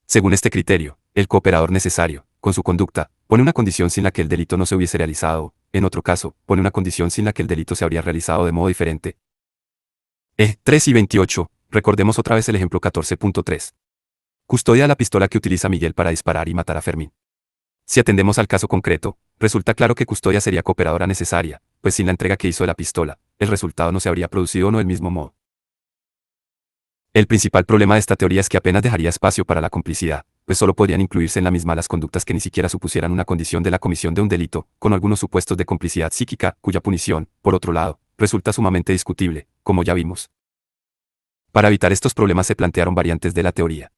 Según este criterio, el cooperador necesario, con su conducta, pone una condición sin la que el delito no se hubiese realizado. En otro caso, pone una condición sin la que el delito se habría realizado de modo diferente. 3 y 28. Recordemos otra vez el ejemplo 14.3. Custodia la pistola que utiliza Miguel para disparar y matar a Fermín. Si atendemos al caso concreto, resulta claro que Custodia sería cooperadora necesaria, pues sin la entrega que hizo de la pistola, el resultado no se habría producido no del mismo modo. El principal problema de esta teoría es que apenas dejaría espacio para la complicidad, pues solo podrían incluirse en la misma las conductas que ni siquiera supusieran una condición de la comisión de un delito, con algunos supuestos de complicidad psíquica, cuya punición, por otro lado, resulta sumamente discutible, como ya vimos. Para evitar estos problemas se plantearon variantes de la teoría.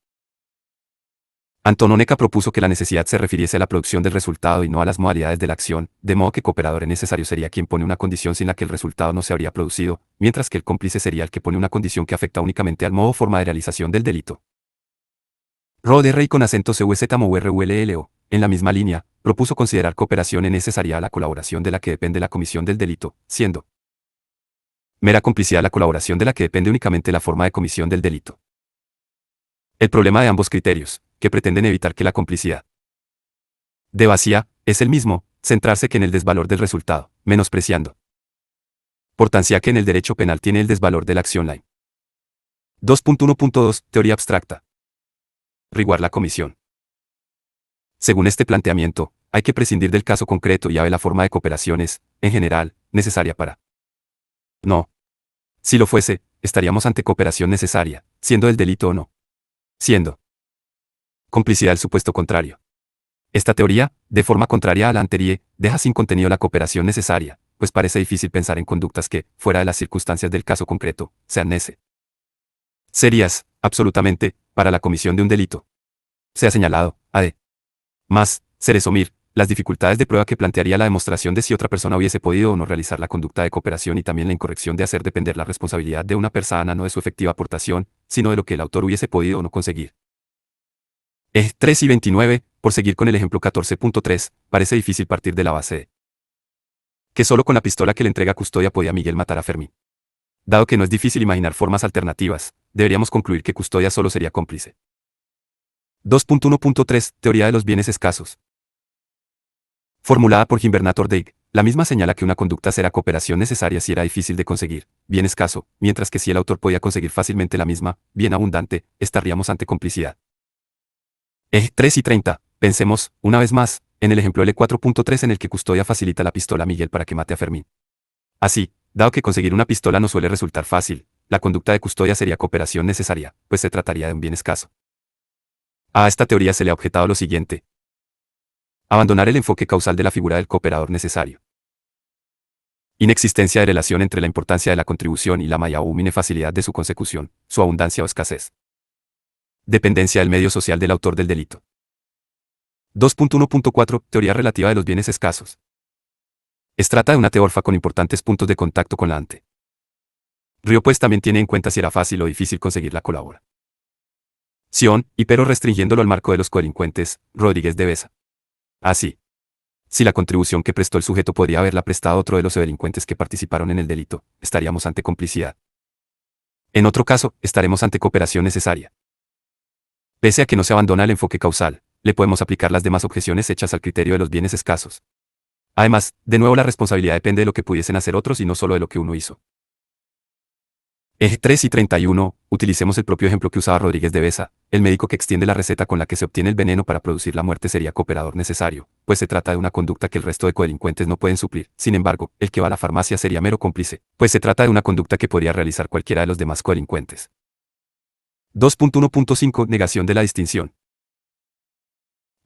Anton Onega propuso que la necesidad se refiriese a la producción del resultado y no a las modalidades de la acción, de modo que cooperador necesario sería quien pone una condición sin la que el resultado no se habría producido, mientras que el cómplice sería el que pone una condición que afecta únicamente al modo o forma de realización del delito. Roder con acento CUZMURULLO, en la misma línea, propuso considerar cooperación necesaria a la colaboración de la que depende la comisión del delito, siendo mera complicidad la colaboración de la que depende únicamente la forma de comisión del delito. El problema de ambos criterios, que pretenden evitar que la complicidad de vacía, es el mismo, centrarse que en el desvalor del resultado, menospreciando importancia que en el derecho penal tiene el desvalor de la acción line. 2.1.2. Teoría abstracta. Riguar la comisión. Según este planteamiento, hay que prescindir del caso concreto y a ver la forma de cooperación es, en general, necesaria para. No. Si lo fuese, estaríamos ante cooperación necesaria, siendo el delito o no. Siendo complicidad el supuesto contrario. Esta teoría, de forma contraria a la anterior, deja sin contenido la cooperación necesaria, pues parece difícil pensar en conductas que, fuera de las circunstancias del caso concreto, sean serias, absolutamente, para la comisión de un delito. Se ha señalado, además, se resumir, las dificultades de prueba que plantearía la demostración de si otra persona hubiese podido o no realizar la conducta de cooperación y también la incorrección de hacer depender la responsabilidad de una persona no de su efectiva aportación, sino de lo que el autor hubiese podido o no conseguir. 3 y 29, por seguir con el ejemplo 14.3, parece difícil partir de la base de que solo con la pistola que le entrega Custodia podía Miguel matar a Fermín. Dado que no es difícil imaginar formas alternativas, deberíamos concluir que Custodia solo sería cómplice. 2.1.3. Teoría de los bienes escasos. Formulada por Gimbernator Deig, la misma señala que una conducta será cooperación necesaria si era difícil de conseguir, bien escaso, mientras que si el autor podía conseguir fácilmente la misma, bien abundante, estaríamos ante complicidad. 3 y 30. Pensemos, una vez más, en el ejemplo L4.3 en el que Custodia facilita la pistola a Miguel para que mate a Fermín. Así, dado que conseguir una pistola no suele resultar fácil, la conducta de Custodia sería cooperación necesaria, pues se trataría de un bien escaso. A esta teoría se le ha objetado lo siguiente. Abandonar el enfoque causal de la figura del cooperador necesario. Inexistencia de relación entre la importancia de la contribución y la maya o inefacilidad de su consecución, su abundancia o escasez. Dependencia del medio social del autor del delito. 2.1.4. Teoría relativa de los bienes escasos. Se trata de una teorfa con importantes puntos de contacto con la ante. Río pues también tiene en cuenta si era fácil o difícil conseguir la colaboración y pero restringiéndolo al marco de los codelincuentes, Rodríguez de Besa. Así, si la contribución que prestó el sujeto podría haberla prestado otro de los delincuentes que participaron en el delito, estaríamos ante complicidad. En otro caso, estaremos ante cooperación necesaria. Pese a que no se abandona el enfoque causal, le podemos aplicar las demás objeciones hechas al criterio de los bienes escasos. Además, de nuevo la responsabilidad depende de lo que pudiesen hacer otros y no solo de lo que uno hizo. Eje 3 y 31, utilicemos el propio ejemplo que usaba Rodríguez de Besa. El médico que extiende la receta con la que se obtiene el veneno para producir la muerte sería cooperador necesario, pues se trata de una conducta que el resto de codelincuentes no pueden suplir. Sin embargo, el que va a la farmacia sería mero cómplice, pues se trata de una conducta que podría realizar cualquiera de los demás codelincuentes. 2.1.5 Negación de la distinción.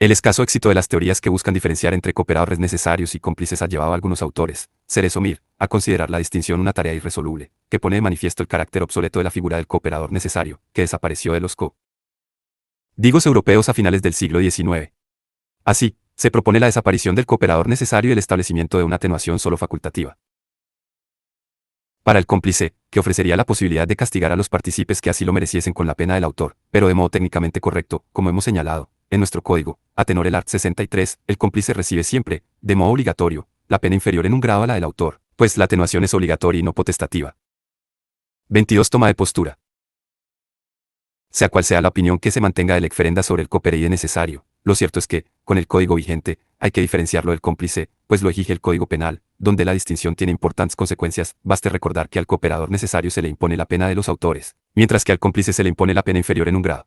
El escaso éxito de las teorías que buscan diferenciar entre cooperadores necesarios y cómplices ha llevado a algunos autores, Cerezo Mir, a considerar la distinción una tarea irresoluble, que pone de manifiesto el carácter obsoleto de la figura del cooperador necesario, que desapareció de los códigos europeos a finales del siglo XIX. Así, se propone la desaparición del cooperador necesario y el establecimiento de una atenuación solo facultativa para el cómplice, que ofrecería la posibilidad de castigar a los partícipes que así lo mereciesen con la pena del autor, pero de modo técnicamente correcto, como hemos señalado. En nuestro código, a tenor el art. 63, el cómplice recibe siempre, de modo obligatorio, la pena inferior en un grado a la del autor, pues la atenuación es obligatoria y no potestativa. 22 Toma de postura. Sea cual sea la opinión que se mantenga del exferenda sobre el cooperade necesario, lo cierto es que, con el código vigente, hay que diferenciarlo del cómplice, pues lo exige el Código Penal, donde la distinción tiene importantes consecuencias. Baste recordar que al cooperador necesario se le impone la pena de los autores, mientras que al cómplice se le impone la pena inferior en un grado.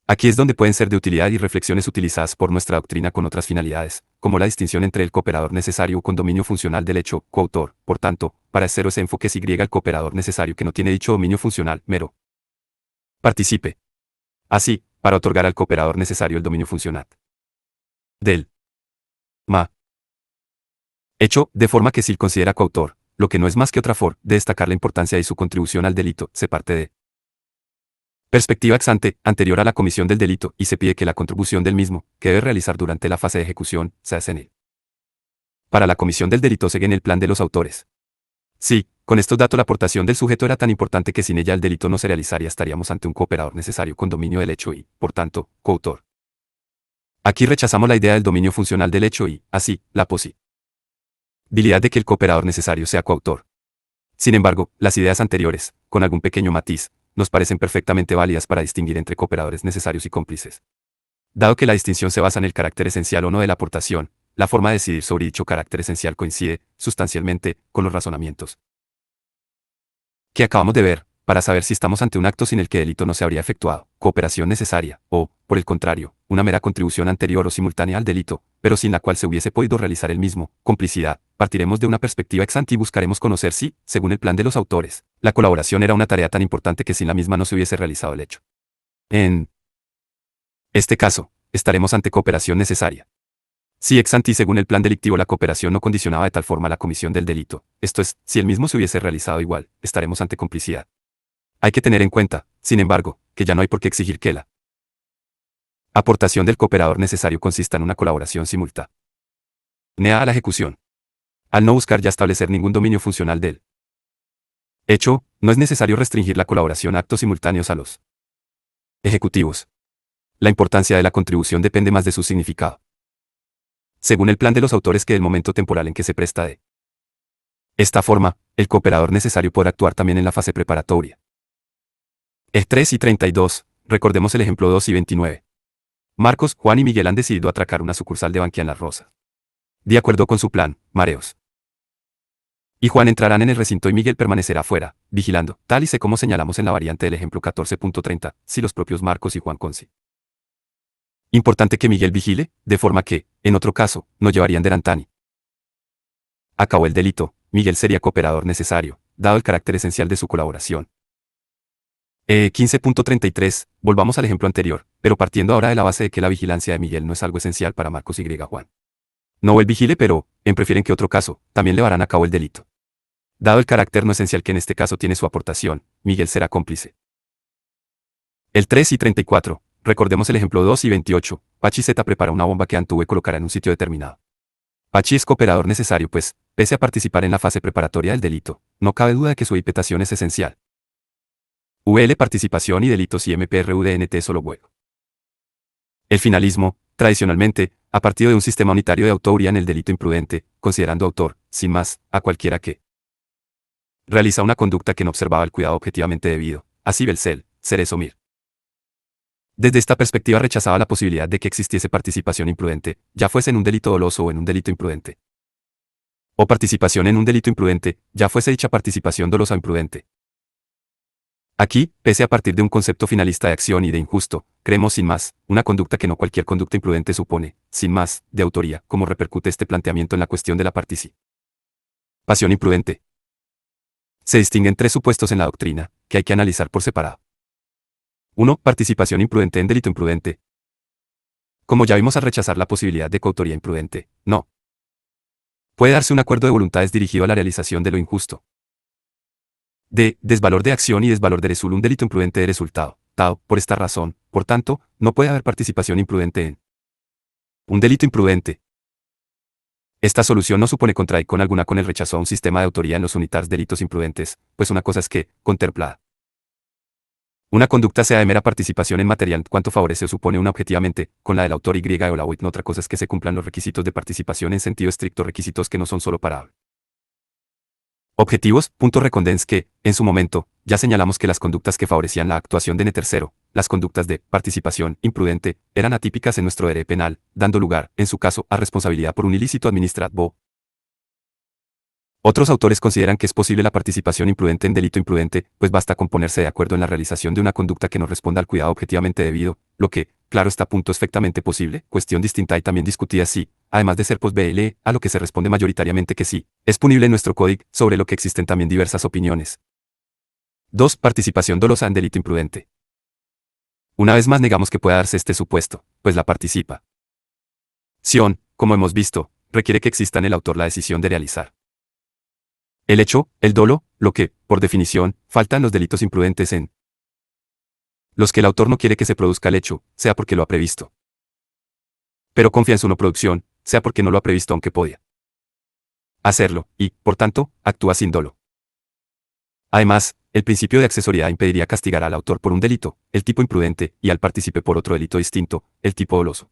Aquí es donde pueden ser de utilidad y reflexiones utilizadas por nuestra doctrina con otras finalidades, como la distinción entre el cooperador necesario con dominio funcional del hecho, coautor. Por tanto, para hacer ese enfoque es Y el cooperador necesario que no tiene dicho dominio funcional, mero participe. Así, para otorgar al cooperador necesario el dominio funcional del hecho, de forma que si él considera coautor, lo que no es más que otra forma de destacar la importancia de su contribución al delito, se parte de perspectiva ex ante, anterior a la comisión del delito, y se pide que la contribución del mismo, que debe realizar durante la fase de ejecución, se hace en él. Para la comisión del delito sigue en el plan de los autores. Sí, con estos datos la aportación del sujeto era tan importante que sin ella el delito no se realizaría, estaríamos ante un cooperador necesario con dominio del hecho y, por tanto, coautor. Aquí rechazamos la idea del dominio funcional del hecho y, así, la posibilidad de que el cooperador necesario sea coautor. Sin embargo, las ideas anteriores, con algún pequeño matiz, nos parecen perfectamente válidas para distinguir entre cooperadores necesarios y cómplices. Dado que la distinción se basa en el carácter esencial o no de la aportación, la forma de decidir sobre dicho carácter esencial coincide, sustancialmente, con los razonamientos que acabamos de ver, para saber si estamos ante un acto sin el que el delito no se habría efectuado, cooperación necesaria, o, por el contrario, una mera contribución anterior o simultánea al delito, pero sin la cual se hubiese podido realizar el mismo, complicidad. Partiremos de una perspectiva ex ante y buscaremos conocer si, según el plan de los autores, la colaboración era una tarea tan importante que sin la misma no se hubiese realizado el hecho. En este caso, estaremos ante cooperación necesaria. Si ex ante y según el plan delictivo la cooperación no condicionaba de tal forma la comisión del delito, esto es, si el mismo se hubiese realizado igual, estaremos ante complicidad. Hay que tener en cuenta, sin embargo, que ya no hay por qué exigir que la aportación del cooperador necesario consista en una colaboración simultánea a la ejecución. Al no buscar ya establecer ningún dominio funcional del hecho, no es necesario restringir la colaboración a actos simultáneos a los ejecutivos. La importancia de la contribución depende más de su significado. Según el plan de los autores que del momento temporal en que se presta de esta forma, el cooperador necesario podrá actuar también en la fase preparatoria. El 3 y 32, recordemos el ejemplo 2 y 29. Marcos, Juan y Miguel han decidido atracar una sucursal de Bankia en Las Rosas. De acuerdo con su plan, Mareos y Juan entrarán en el recinto y Miguel permanecerá afuera, vigilando, tal y sé como señalamos en la variante del ejemplo 14.30, si los propios Marcos y Juan consi. Importante que Miguel vigile, de forma que, en otro caso, no llevarían delantani. Acabó el delito, Miguel sería cooperador necesario, dado el carácter esencial de su colaboración. 15.33, volvamos al ejemplo anterior, pero partiendo ahora de la base de que la vigilancia de Miguel no es algo esencial para Marcos y Juan. No él vigile, pero, prefieren que otro caso, también llevarán a cabo el delito. Dado el carácter no esencial que en este caso tiene su aportación, Miguel será cómplice. El 3 y 34, recordemos el ejemplo 2 y 28, Pachi Z prepara una bomba que Antuve colocará en un sitio determinado. Pachi es cooperador necesario pues, pese a participar en la fase preparatoria del delito, no cabe duda de que su imputación es esencial. UL participación y delitos y MPRUDNT solo juego. El finalismo, tradicionalmente, ha partido de un sistema unitario de autoría en el delito imprudente, considerando autor, sin más, a cualquiera que realiza una conducta que no observaba el cuidado objetivamente debido, así Belcel, Cerezo Mir. Desde esta perspectiva rechazaba la posibilidad de que existiese participación imprudente, ya fuese en un delito doloso o en un delito imprudente. O participación en un delito imprudente, ya fuese dicha participación dolosa o imprudente. Aquí, pese a partir de un concepto finalista de acción y de injusto, creemos sin más, una conducta que no cualquier conducta imprudente supone, sin más, de autoría, como repercute este planteamiento en la cuestión de la participación imprudente. Se distinguen tres supuestos en la doctrina, que hay que analizar por separado. 1. Participación imprudente en delito imprudente. Como ya vimos al rechazar la posibilidad de coautoría imprudente, no puede darse un acuerdo de voluntades dirigido a la realización de lo injusto. D. Desvalor de acción y desvalor de resultado. Un delito imprudente de resultado. Por esta razón, por tanto, no puede haber participación imprudente en un delito imprudente. Esta solución no supone contradicción alguna con el rechazo a un sistema de autoría en los unitarios delitos imprudentes, pues una cosa es que, contemplada una conducta sea de mera participación en material cuanto favorece o supone una objetivamente, con la del autor Y o la OIT. Otra cosa es que se cumplan los requisitos de participación en sentido estricto, requisitos que no son solo para objetivos. Recondens que, en su momento, ya señalamos que las conductas que favorecían la actuación de N tercero, las conductas de participación imprudente, eran atípicas en nuestro derecho penal, dando lugar, en su caso, a responsabilidad por un ilícito administrativo. Otros autores consideran que es posible la participación imprudente en delito imprudente, pues basta con ponerse de acuerdo en la realización de una conducta que no responda al cuidado objetivamente debido, lo que, claro está, es perfectamente posible, cuestión distinta y también discutida si, además de ser post-BL, a lo que se responde mayoritariamente que sí, es punible en nuestro código, sobre lo que existen también diversas opiniones. 2. Participación dolosa en delito imprudente. Una vez más negamos que pueda darse este supuesto, pues la participación, como hemos visto, requiere que exista en el autor la decisión de realizar el hecho, el dolo, lo que, por definición, falta en los delitos imprudentes en los que el autor no quiere que se produzca el hecho, sea porque lo ha previsto, pero confía en su no producción, sea porque no lo ha previsto aunque podía hacerlo, y, por tanto, actúa sin dolo. Además, el principio de accesoriedad impediría castigar al autor por un delito, el tipo imprudente, y al partícipe por otro delito distinto, el tipo doloso.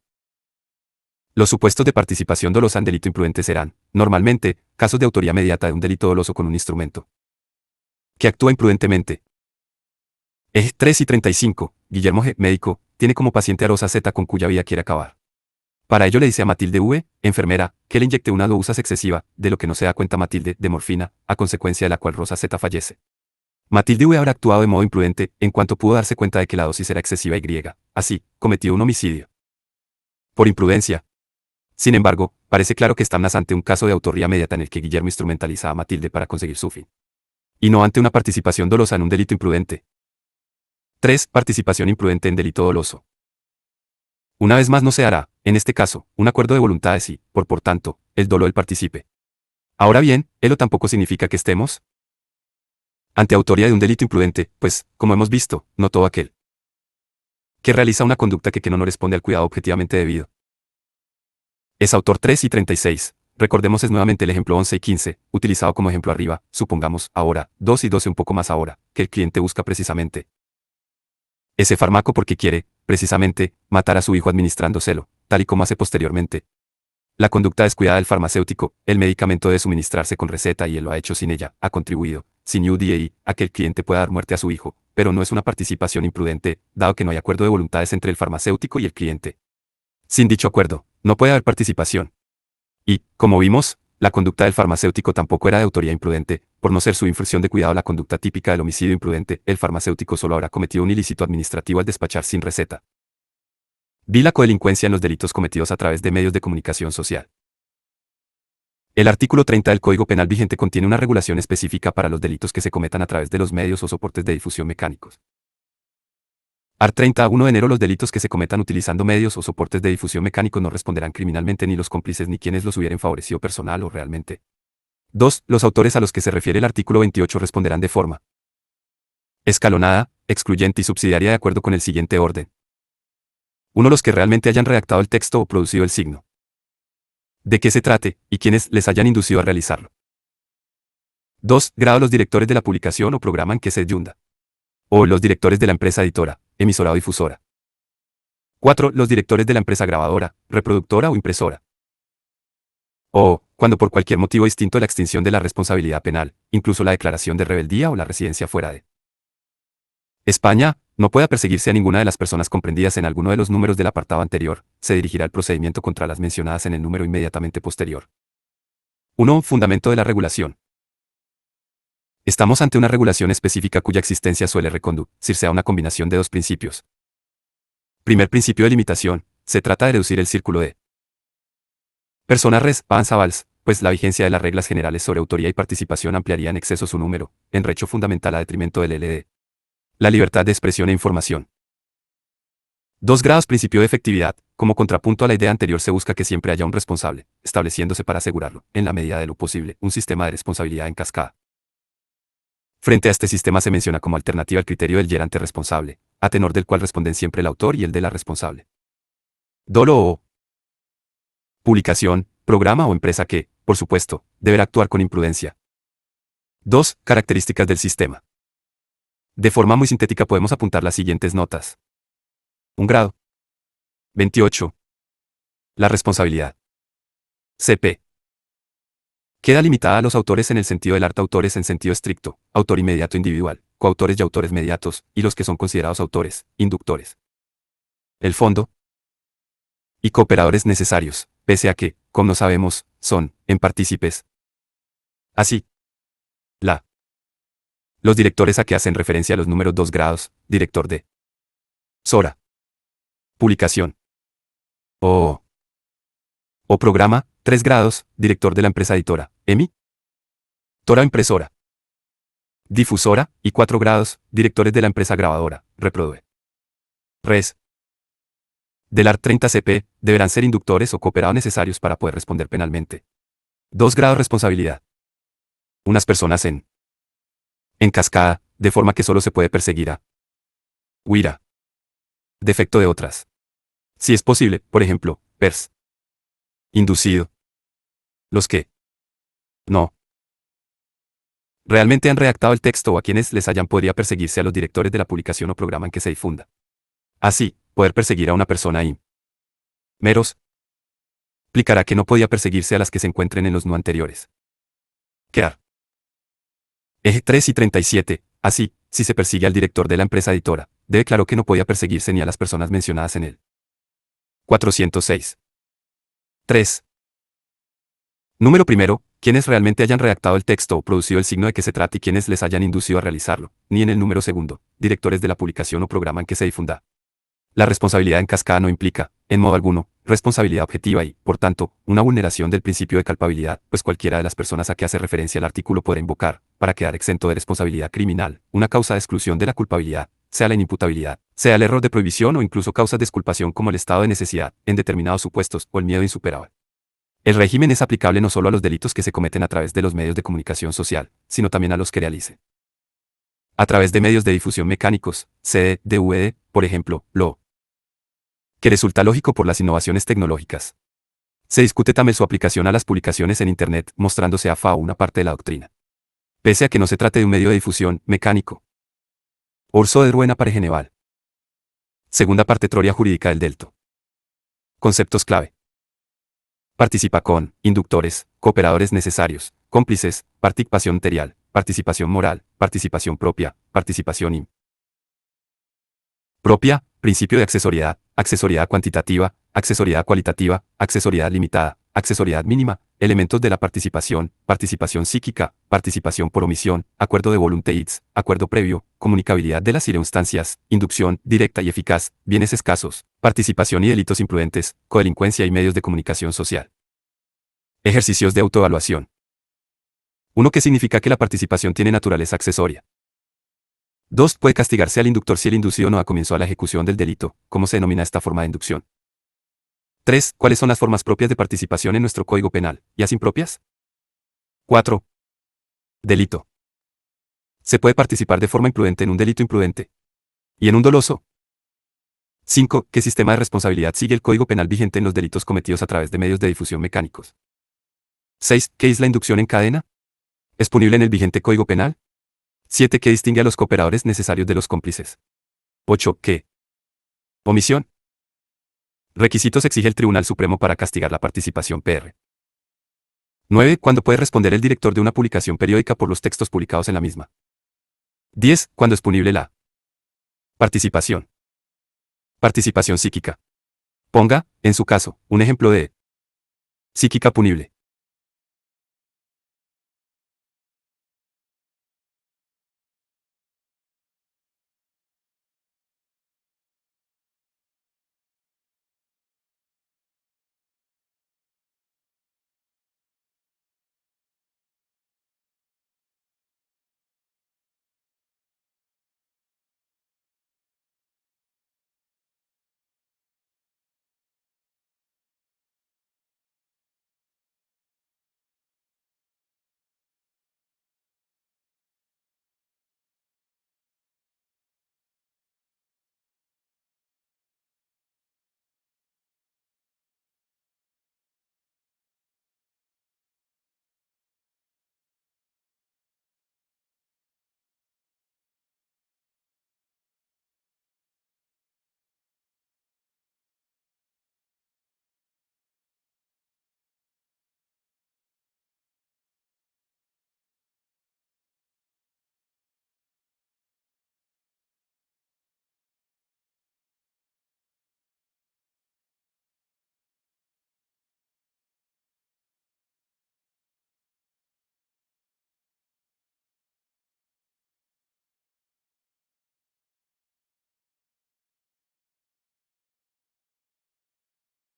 Los supuestos de participación dolosa en delito imprudente serán, normalmente, casos de autoría mediata de un delito doloso con un instrumento que actúa imprudentemente. 3 y 35. Guillermo G., médico, tiene como paciente a Rosa Z con cuya vida quiere acabar. Para ello le dice a Matilde V., enfermera, que le inyecte una dosis excesiva, de lo que no se da cuenta Matilde, de morfina, a consecuencia de la cual Rosa Z fallece. Matilde V. habrá actuado de modo imprudente, en cuanto pudo darse cuenta de que la dosis era excesiva y así, cometió un homicidio. Por imprudencia. Sin embargo, parece claro que estamos ante un caso de autoría mediata en el que Guillermo instrumentaliza a Matilde para conseguir su fin. Y no ante una participación dolosa en un delito imprudente. 3. Participación imprudente en delito doloso. Una vez más no se hará, en este caso, un acuerdo de voluntades y, por tanto, el dolo del participe. Ahora bien, ello tampoco significa que estemos ante autoría de un delito imprudente, pues, como hemos visto, no todo aquel que realiza una conducta que no responde al cuidado objetivamente debido es autor. 3 y 36. Recordemos nuevamente el ejemplo 11 y 15, utilizado como ejemplo arriba, supongamos, ahora, 2 y 12 un poco más ahora, que el cliente busca precisamente ese fármaco porque quiere, precisamente, matar a su hijo administrándoselo, tal y como hace posteriormente. La conducta descuidada del farmacéutico, el medicamento debe suministrarse con receta y él lo ha hecho sin ella, ha contribuido, sin UDA, a que el cliente pueda dar muerte a su hijo, pero no es una participación imprudente, dado que no hay acuerdo de voluntades entre el farmacéutico y el cliente. Sin dicho acuerdo, no puede haber participación. Y, como vimos, la conducta del farmacéutico tampoco era de autoría imprudente, por no ser su infracción de cuidado la conducta típica del homicidio imprudente, el farmacéutico solo habrá cometido un ilícito administrativo al despachar sin receta. Vi la codelincuencia en los delitos cometidos a través de medios de comunicación social. El artículo 30 del Código Penal vigente contiene una regulación específica para los delitos que se cometan a través de los medios o soportes de difusión mecánicos. Art. 30 a 1 de enero. Los delitos que se cometan utilizando medios o soportes de difusión mecánicos no responderán criminalmente ni los cómplices ni quienes los hubieran favorecido personal o realmente. 2. Los autores a los que se refiere el artículo 28 responderán de forma escalonada, excluyente y subsidiaria de acuerdo con el siguiente orden. 1. Los que realmente hayan redactado el texto o producido el signo de qué se trate, y quienes les hayan inducido a realizarlo. 2. Grado los directores de la publicación o programa en que se yunda O los directores de la empresa editora, emisora o difusora. 4. Los directores de la empresa grabadora, reproductora o impresora. O, cuando por cualquier motivo distinto la extinción de la responsabilidad penal, incluso la declaración de rebeldía o la residencia fuera de España, no pueda perseguirse a ninguna de las personas comprendidas en alguno de los números del apartado anterior, se dirigirá el procedimiento contra las mencionadas en el número inmediatamente posterior. 1. Fundamento de la regulación. Estamos ante una regulación específica cuya existencia suele reconducirse a una combinación de dos principios. Primer principio de limitación, se trata de reducir el círculo de personas responsables, pues la vigencia de las reglas generales sobre autoría y participación ampliaría en exceso su número, en recho fundamental a detrimento del LD. La libertad de expresión e información. 2 grados principio de efectividad. Como contrapunto a la idea anterior se busca que siempre haya un responsable, estableciéndose para asegurarlo, en la medida de lo posible, un sistema de responsabilidad en cascada. Frente a este sistema se menciona como alternativa el criterio del gerente responsable, a tenor del cual responden siempre el autor y el de la responsable. Dolo o publicación, programa o empresa que, por supuesto, deberá actuar con imprudencia. 2. Características del sistema. De forma muy sintética podemos apuntar las siguientes notas. 1 grado. 28. La responsabilidad. CP. Queda limitada a los autores en el sentido del arte autores en sentido estricto, autor inmediato individual, coautores y autores mediatos, y los que son considerados autores, inductores. El fondo. Y cooperadores necesarios, pese a que, como no sabemos, son, en partícipes. Así. Los directores a que hacen referencia a los números 2 grados, director de Sora. Publicación. O programa, 3 grados, director de la empresa editora, EMI. Tora impresora. Difusora, y 4 grados, directores de la empresa grabadora, Reproduce. Res. Del ART 30 CP, deberán ser inductores o cooperados necesarios para poder responder penalmente. 2 grados responsabilidad. Unas personas en cascada, de forma que solo se puede perseguir a huira. Defecto de otras. Si es posible, por ejemplo, inducido. Los que no realmente han redactado el texto o a quienes les hayan podría perseguirse a los directores de la publicación o programa en que se difunda. Así, poder perseguir a una persona y meros implicará que no podía perseguirse a las que se encuentren en los no anteriores. Quedar. Eje 3 y 37. Así, si se persigue al director de la empresa editora, debe claro que no podía perseguirse ni a las personas mencionadas en él. 406. 3. Número primero, quienes realmente hayan redactado el texto o producido el signo de que se trata y quienes les hayan inducido a realizarlo, ni en el número segundo, directores de la publicación o programa en que se difunda. La responsabilidad en cascada no implica, en modo alguno, responsabilidad objetiva y, por tanto, una vulneración del principio de culpabilidad, pues cualquiera de las personas a que hace referencia el artículo podrá invocar, para quedar exento de responsabilidad criminal, una causa de exclusión de la culpabilidad, sea la inimputabilidad, sea el error de prohibición o incluso causas de exculpación como el estado de necesidad, en determinados supuestos, o el miedo insuperable. El régimen es aplicable no solo a los delitos que se cometen a través de los medios de comunicación social, sino también a los que realice a través de medios de difusión mecánicos, CD, DVD, por ejemplo, lo que resulta lógico por las innovaciones tecnológicas. Se discute también su aplicación a las publicaciones en Internet, mostrándose a FAO una parte de la doctrina. Pese a que no se trate de un medio de difusión mecánico. Orso de Ruena para Geneval. Segunda parte teoría jurídica del delto. Conceptos clave. Participa con inductores, cooperadores necesarios, cómplices, participación material, participación moral, participación propia, participación propia, principio de accesoriedad cuantitativa, accesoriedad cualitativa, accesoriedad limitada, accesoriedad mínima, elementos de la participación, participación psíquica, participación por omisión, acuerdo de voluntates, acuerdo previo, comunicabilidad de las circunstancias, inducción directa y eficaz, bienes escasos, participación y delitos imprudentes, codelincuencia y medios de comunicación social. Ejercicios de autoevaluación. 1. ¿Qué significa que la participación tiene naturaleza accesoria? 2. Puede castigarse al inductor si el inducido no da comienzo a la ejecución del delito. ¿Cómo se denomina esta forma de inducción? 3. ¿Cuáles son las formas propias de participación en nuestro Código Penal, y las impropias? 4. Delito. ¿Se puede participar de forma imprudente en un delito imprudente? ¿Y en un doloso? 5. ¿Qué sistema de responsabilidad sigue el Código Penal vigente en los delitos cometidos a través de medios de difusión mecánicos? 6. ¿Qué es la inducción en cadena? ¿Es punible en el vigente Código Penal? 7. ¿Qué distingue a los cooperadores necesarios de los cómplices? 8. ¿Qué? Omisión. Requisitos exige el Tribunal Supremo para castigar la participación PR. 9. ¿Cuándo puede responder el director de una publicación periódica por los textos publicados en la misma? 10. ¿Cuándo es punible la participación? Participación psíquica. Ponga, en su caso, un ejemplo de psíquica punible.